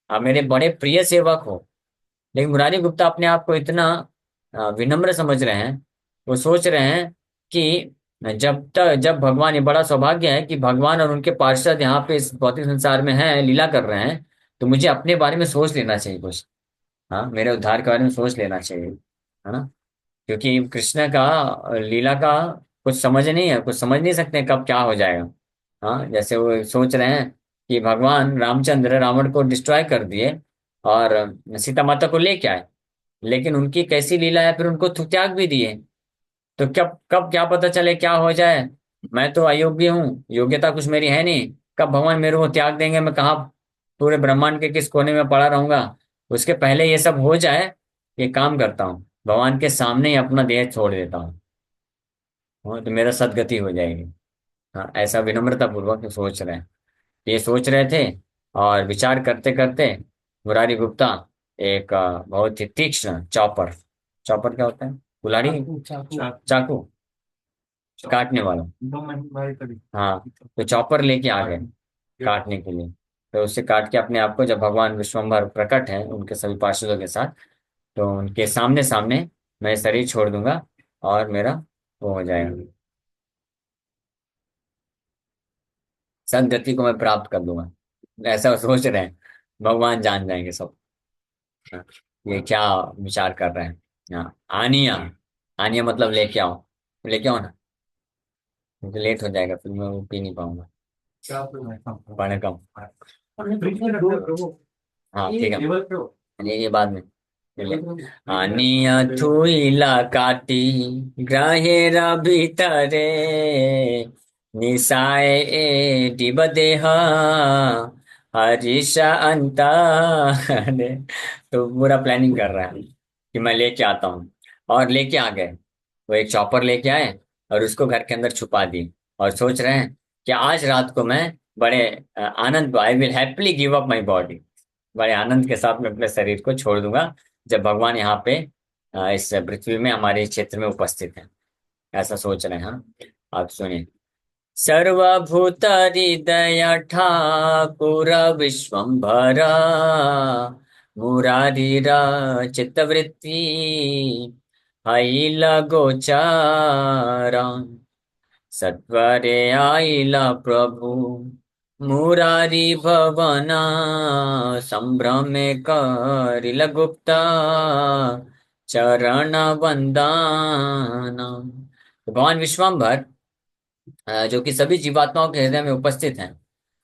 आप मेरे बड़े प्रिय सेवक हो। लेकिन मुरारी गुप्ता अपने आप को इतना विनम्र समझ रहे हैं। वो सोच रहे हैं कि जब भगवान, ये बड़ा सौभाग्य है कि भगवान और उनके पार्षद यहाँ पे इस भौतिक संसार में हैं, लीला कर रहे हैं, तो मुझे अपने बारे में सोच लेना चाहिए कुछ। हाँ, मेरे उद्धार के बारे में सोच लेना चाहिए, है ना। क्योंकि कृष्ण का लीला का कुछ समझ नहीं है, कुछ समझ नहीं सकते कब क्या हो जाएगा। हाँ, जैसे वो सोच रहे हैं कि भगवान रामचंद्र रावण को डिस्ट्रॉय कर दिए और सीता माता को लेके आए, लेकिन उनकी कैसी लीला है, फिर उनको त्याग भी दिए। तो कब कब क्या पता चले क्या हो जाए। मैं तो अयोग्य हूँ, योग्यता कुछ मेरी है नहीं, कब भगवान मेरे को त्याग देंगे, मैं कहाँ पूरे ब्रह्मांड के किस कोने में पड़ा रहूंगा। उसके पहले ये सब हो जाए, ये काम करता हूँ, भगवान के सामने ही अपना देह छोड़ देता हूँ। हाँ, तो मेरा सदगति हो जाएगी। हाँ, ऐसा विनम्रता पूर्वक सोच रहे हैं। ये सोच रहे थे और विचार करते करते मुरारी गुप्ता एक बहुत ही तीक्ष्ण चॉपर, चॉपर क्या होता है? कुल्हाड़ी, चाकू चाकू। चाकू, काटने वाला। 2 महीने बाद कभी। हाँ, तो चॉपर लेके आ गए काटने के लिए। तो उससे काट के अपने आप को, जब भगवान विश्वम्भर प्रकट है उनके सभी पार्षदों के साथ, तो उनके सामने सामने मैं शरीर छोड़ दूंगा और मेरा वो हो जाएगा, सदगति को मैं प्राप्त कर लूंगा। ऐसा सोच रहे हैं, भगवान जान जाएंगे सब। हाँ, ये क्या विचार कर रहे हैं। हाँ, आनिया, आनिया मतलब लेके आओ, लेके आओ ना, मुझे लेट हो जाएगा, फिर मैं वो पी नहीं पाऊंगा। क्या बोल वणकम। फ्रिज में रखो रखो। हाँ ठीक है, टेबल पे हो। ये बाद में। टेबल पे हो। आनिया थुइला काटी ग्रहेरा भीतरे निसाए ए डिब देह हरीशा अंतारे। तो पूरा प्लानिंग कर रहा है कि मैं लेके आता हूँ, और लेके आ गए। वो एक चॉपर लेके आए और उसको घर के अंदर छुपा दी, और सोच रहे हैं कि आज रात को मैं बड़े आनंद, I will happily give up my body, बड़े आनंद के साथ मैं अपने शरीर को छोड़ दूंगा जब भगवान यहाँ पे इस पृथ्वी में हमारे इस क्षेत्र में उपस्थित हैं। ऐसा सोच रहे हैं। हाँ, आप सुनिए। सर्वभूत हृदय ठाकुर विश्वम्भरा मुरारीरा चित्तवृत्ति अइल गोचारा सत्वरे आइला प्रभु मुरारी भवना संभ्रमे करिल गुप्ता चरण वंदना। भगवान विश्वम्भर जो कि सभी जीवात्माओं के हृदय में उपस्थित हैं,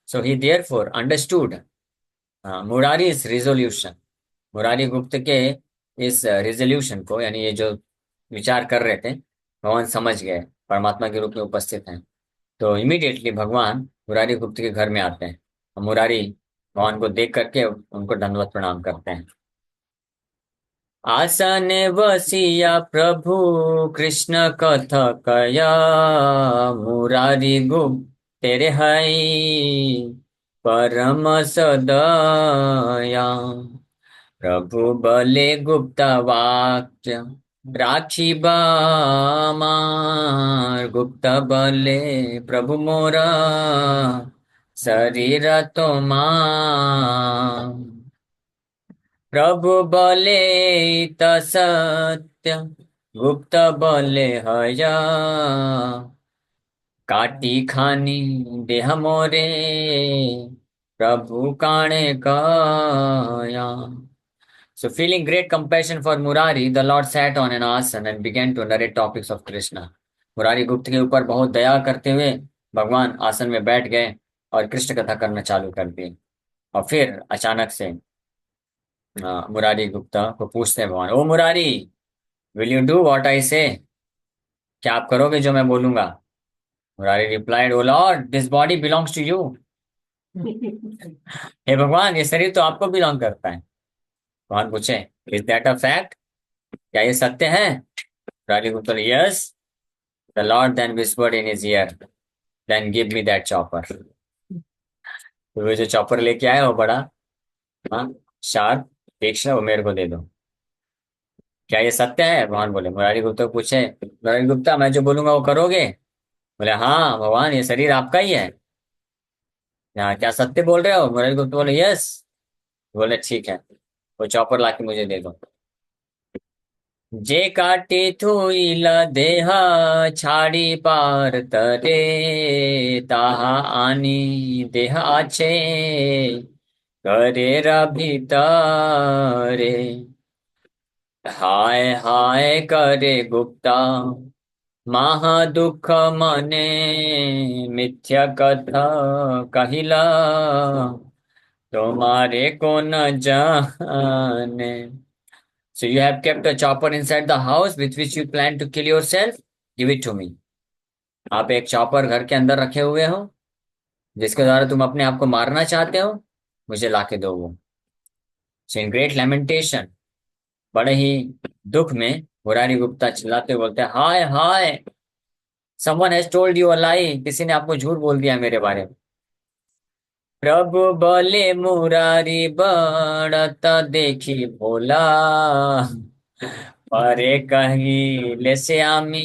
सो ही देयरफॉर अंडरस्टूड मुरारी इस रिजोल्यूशन, मुरारी गुप्त के इस रिजोल्यूशन को, यानी ये जो विचार कर रहे थे, भगवान समझ गए, परमात्मा के रूप में उपस्थित हैं। तो इमीडिएटली भगवान मुरारी गुप्त के घर में आते हैं और मुरारी भगवान को देख करके उनको दंडवत प्रणाम करते हैं। आसन वसिया प्रभु कृष्ण कथकया, मुरारी गुप्त तेरे हई परम सदया। प्रभु बले गुप्त वाक्य राखी बामार, गुप्त बले प्रभु मोरा शरीर तो प्रभु बले इत सत्य, गुप्त बले हया काटी खानी देह मोरे, प्रभु काणे कया। So, feeling great compassion for Murari, the Lord sat on an asana and began to narrate topics of Krishna. Murari गुप्त के ऊपर बहुत दया करते हुए भगवान आसन में बैठ गए और कृष्ण कथा करना चालू कर दी। और फिर अचानक से मुरारी गुप्ता को पूछते हैं भगवान, O Murari, will you do what I say? क्या आप करोगे जो मैं बोलूंगा? Murari replied, O lord, this body belongs to you. हे भगवान, ये शरीर तो आपको बिलोंग करता है। भगवान पूछे, इज दैट अ फैक्ट? क्या ये सत्य है? Murari Gupta, yes. The lord then whispered in his ear, then give me that chopper. तो वो जो चॉपर लेके आया वो बड़ा हाँ शार्प तीक्ष्ण, वो मेरे को दे दो। क्या ये सत्य है? भगवान बोले। मुरारी गुप्ता को पूछे, मुरारी गुप्ता, मैं जो बोलूंगा वो करोगे? बोले, हाँ भगवान, ये शरीर आपका ही है। हाँ, क्या सत्य बोल रहे हो? मुरारी गुप्ता बोले, यस। बोले, ठीक है, वो चॉपर लाके मुझे दे दो। जे काटे थोइला देहा छाड़ी पार तरे, ताहा आनी देह आछे करे भीतरे। हाय हाय करे गुप्ता, महा दुख मने मिथ्या कथा कहिला, तुम्हारे को न जाने। So you have kept a chopper inside the house with which you plan to kill yourself? Give it to me. आप एक चॉपर घर के अंदर रखे हुए हो जिसके द्वारा तुम अपने आप को मारना चाहते हो, मुझे लाके दो वो। So in great lamentation, बड़े ही दुख में मुरारी गुप्ता चिल्लाते हुए बोलते हैं, हाय हाय, someone has told you a lie, किसी ने आपको झूठ बोल दिया मेरे बारे में। प्रभु बोले मुरारी बड़ता देखी भोला, अरे कहीं ले से आमी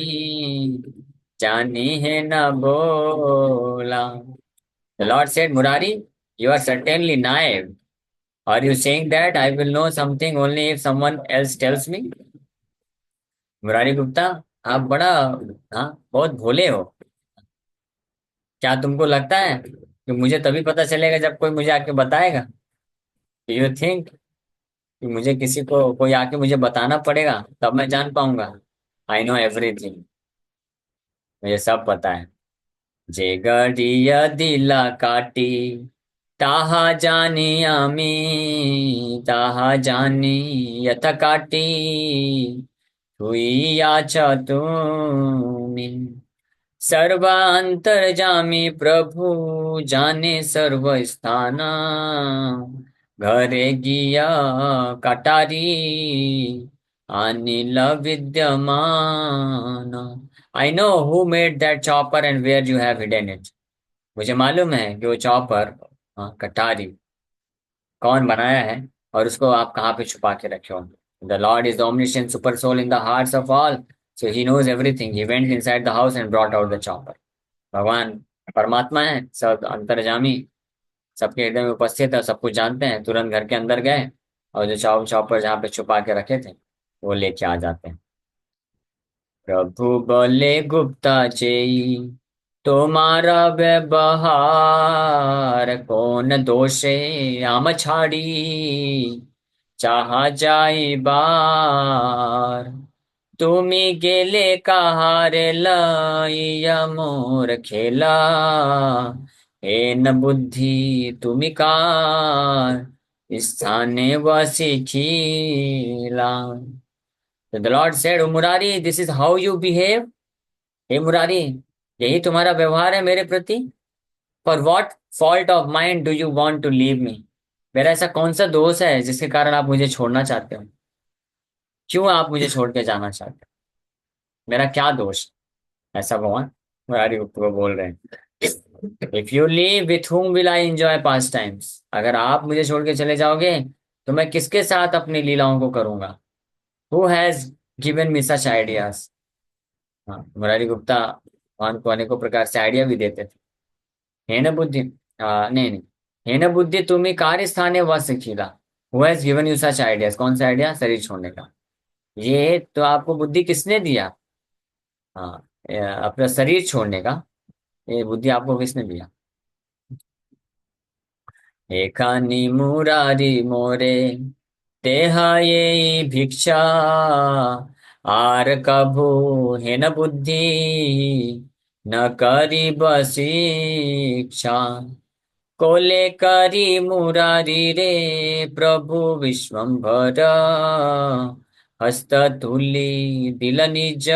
जानी है न बोला। The Lord said, Murari, you are certainly naive. Are you saying that I will know something only if someone else tells me? Murari Gupta, आप बड़ा बहुत भोले हो। क्या तुमको लगता है कि मुझे तभी पता चलेगा जब कोई मुझे आके बताएगा? यू थिंक कि मुझे किसी को कोई आके मुझे बताना पड़ेगा तब मैं जान पाऊंगा? आई नो एवरीथिंग, मुझे सब पता है। जे गड़िया दिला काटी ताहा जानी आमी, ताहा जानी यथ काटी हुई आचा तुमी। सर्वांतर्जामी प्रभु जाने सर्व स्थाना, घरे गिया कटारी अनिल विद्यमान। I know who made that chopper and where you have hidden it. मुझे मालूम है कि वो चॉपर कटारी कौन बनाया है और उसको आप कहाँ पे छुपा के रखे हो। The Lord is omniscient super soul in the hearts of all, so he knows everything. He went inside the house and brought out the chopper. भगवान परमात्मा है, सब अंतर्जामी, सबके हृदय में उपस्थित है, सब कुछ जानते हैं। तुरंत घर के अंदर गए और जो चॉपर जहाँ पे छुपा के रखे थे वो लेके आ जाते हैं। प्रभु बोले गुप्ता चेई तुम्हारा व्यवहार कौन दोषे आम छाड़ी, चाहा जाई बार तुमी गेले कहारे लइया मोर खेला, हे न बुद्धि तुमी कार स्थाने वसी खीला। तो the lord said, O Murari, this is how you behave. हे मुरारी, यही तुम्हारा व्यवहार है मेरे प्रति? For what fault of mind do you want to leave me? मेरा ऐसा कौन सा दोष है जिसके कारण आप मुझे छोड़ना चाहते हो? क्यों आप मुझे छोड़ के जाना चाहते हैं? मेरा क्या दोष? ऐसा भगवान मुरारी गुप्त को बोल रहे हैं। If you leave with whom will I enjoy pass times, अगर आप मुझे छोड़ के चले जाओगे तो मैं किसके साथ अपनी लीलाओं को करूंगा? Who has given me such ideas? हाँ, मुरारी गुप्ता भगवान को अनेकों प्रकार से आइडिया भी देते थे। हेन बुद्धि, नहीं नहीं, हेन बुद्धि तुम्हें कार्य स्थाने वशिला, who has given you such ideas? कौन सा आइडिया? शरीर छोड़ने का। ये तो आपको बुद्धि किसने दिया? हाँ, अपना शरीर छोड़ने का। ये बुद्धि आपको किसने दिया? एकानी मुरारी मोरे तेहा ये भिक्षा, आर कभु हेन बुद्धि न करी बशिक्षा। कोले करी मुरारी रे प्रभु विश्वम्भर, हस्तथूली दिल निज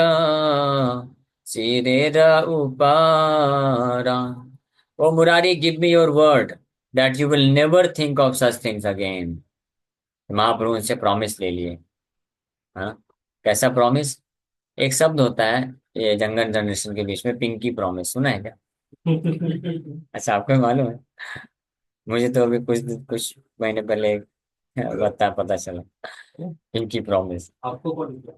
सिरेर उपारा। O Murari, give me your word that you will never think of such things again. Mahaprabhu उनसे प्रॉमिस ले लिए। हाँ, कैसा प्रॉमिस? एक शब्द होता है ये जंगल जनरेशन के बीच में, पिंकी प्रॉमिस, सुना है क्या? अच्छा, आपको भी मालूम है? मुझे तो अभी कुछ कुछ महीने पहले पता चला, पिंकी प्रॉमिस। आपको कौन किया?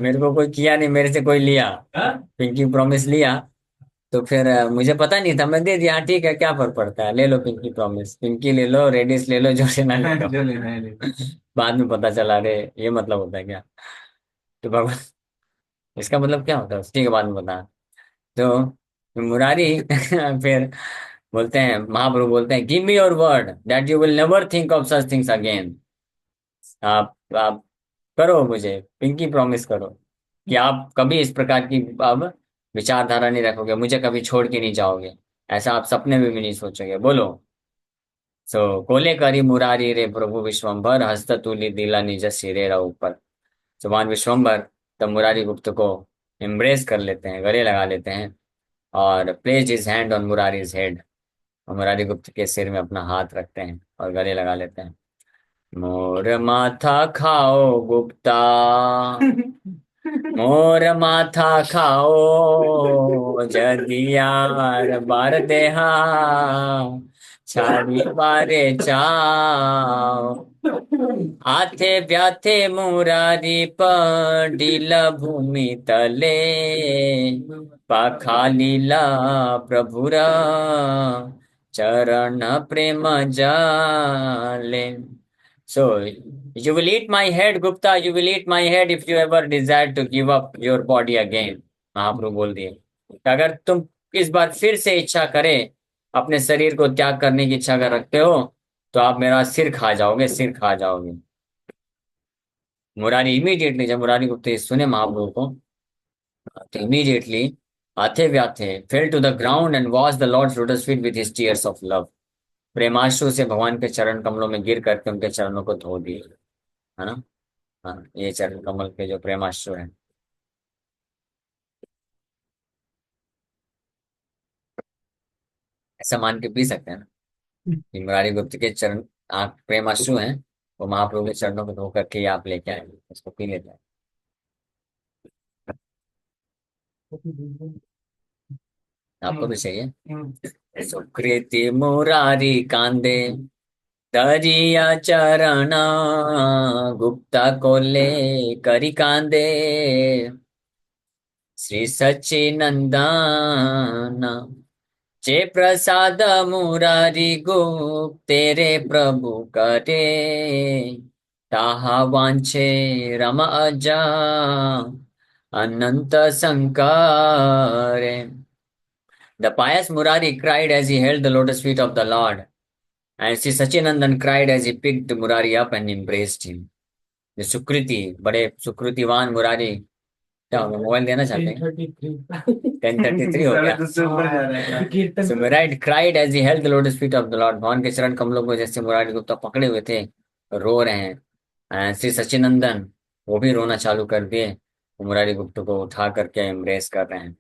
मेरे को कोई किया नहीं, मेरे से कोई लिया, पिंकी प्रॉमिस लिया। तो फिर मुझे पता नहीं था, मैं दे दिया। हाँ, ठीक है, क्या फर्क पड़ता है, ले लो पिंकी प्रॉमिस, पिंकी ले लो, रेडिस ले लो, जो लेना ले लो। जो लेना है ले लो। बाद में पता चला, अरे ये मतलब होता है क्या? तो भगवान, इसका मतलब क्या होता है? ठीक है, बाद में बता। तो मुरारी फिर बोलते हैं, महाप्रभु बोलते हैं, give me your word that you will never think of such things again. आप करो, मुझे पिंकी प्रॉमिस करो कि आप कभी इस प्रकार की अब विचारधारा नहीं रखोगे, मुझे कभी छोड़ के नहीं जाओगे। ऐसा आप सपने में भी नहीं सोचोगे, बोलो। सो कोले करी मुरारी रे प्रभु विश्वम्भर, हस्ततुली दिला निज सिरे ऊपर। भगवान विश्वम्भर तब मुरारी गुप्त को एम्ब्रेस कर लेते हैं, गले लगा लेते हैं, और place his hand on Murari's head, और मुरारी गुप्त के सिर में अपना हाथ रखते हैं और गले लगा लेते हैं। मोर माथा खाओ गुप्ता, मोर माथा खाओ जदियार बार देहा, छाड़ी बारे चाओ। आथे व्याथे मुरारी पडिल भूमि तले, पाखा लीला प्रभुरा चरण प्रेम जाले। So, you will eat my head, Gupta. You will eat my head if you ever desire to give up your body again. महाप्रभु बोल दिए कि अगर तुम इस बार फिर से इच्छा करे, अपने शरीर को त्याग करने की इच्छा कर रखते हो, तो आप मेरा सिर खा जाओगे, सिर खा जाओगे। मुरारी इमीडिएटली, जब मुरारी गुप्ता ये सुने महाप्रभु को, तो इमीडिएटली आथे व्याथे fell to the ground and wash the lord's lotus feet with his tears of love. प्रेमाश्रु से भगवान के चरण कमलों में गिर करके उनके चरणों को धो दिए, है ना? हाँ, ये चरण कमल के जो प्रेमाश्रु है। ऐसा मान के पी सकते हैं ना कि मुरारी गुप्त के चरण आंख प्रेमाश्रु हैं, वो महाप्रभु के चरणों को धो करके ही आप लेके आए, उसको पी लेते हैं। आपको भी चाहिए? सुकृति मुरारी कांदे दरिया चरण, गुप्ता को ले करी कांदे श्री सच्चिनंदन। जे प्रसाद मुरारी गुप्त तेरे प्रभु करे, ताहा वांछे रम अजा अनंत संकारे। The pious Murari cried as he held the lotus feet of the Lord, and Sri Sachinandan cried as he picked Murari up and embraced him. The सुकृति, बड़े सुकृतिवान मुरारी, क्या हो गया, मोबाइल देना चाहते हैं? 10:33 हो गया। दूसरे ऊपर जा रहा है। So Murari cried as he held the lotus feet of the Lord. भगवान के चरण कमलों को जैसे मुरारी गुप्ता पकड़े हुए थे, रो रहे हैं। श्री सच्चिनंदन वो भी रोना चालू कर दिए, वो मुरारी गुप्त को उठा करके एम्ब्रेस कर रहे हैं।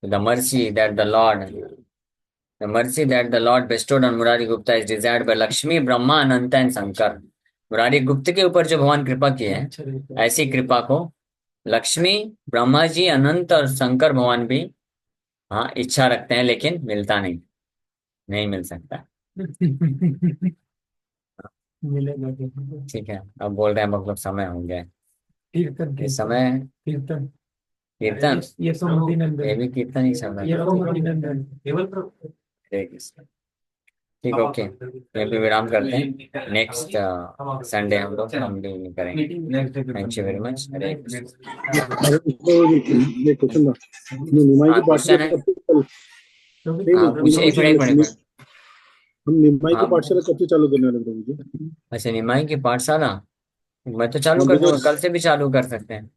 The mercy that the Lord, the mercy that the Lord bestowed on Murari Gupta is desired by Lakshmi, Brahma, Ananta and Shankar. Murari गुप्त के ऊपर जो भगवान कृपा की है, अच्छा रहता है। ऐसी कृपा को लक्ष्मी, ब्रह्मा जी, अनंत और शंकर भगवान भी हाँ इच्छा रखते हैं, लेकिन मिलता नहीं, नहीं मिल सकता। मिलेगा तो। ठीक है, अब बोल रहे हैं हम लोग समय हो गया है। कीर्तन ये कीर्तन समय कीर्तन। कीर्तन, ये सोमवती ये नंदन। भी कीर्तन ही समय। ये सोमवती नंदन केवल हरे कृष्ण। ठीक, ओके, यहाँ पे विराम करते हैं। नेक्स्ट संडे हम भी करेंगे। Thank you very much. Hare Krishna. अरे ये क्वेश्चन था, निमाई हाँ, की क्वेश्चन पाठशाला है। कब से चालू? नहीं हाँ, नहीं, पूछे, एक मिनट एक मिनट एक मिनट। हम निमाई की हाँ, पाठशाला कब से चालू करने वाले प्रभु जी? अच्छा, निमाई की पाठशाला मैं तो चालू हाँ कर दूंगा, बिकॉज कल से भी चालू कर सकते हैं।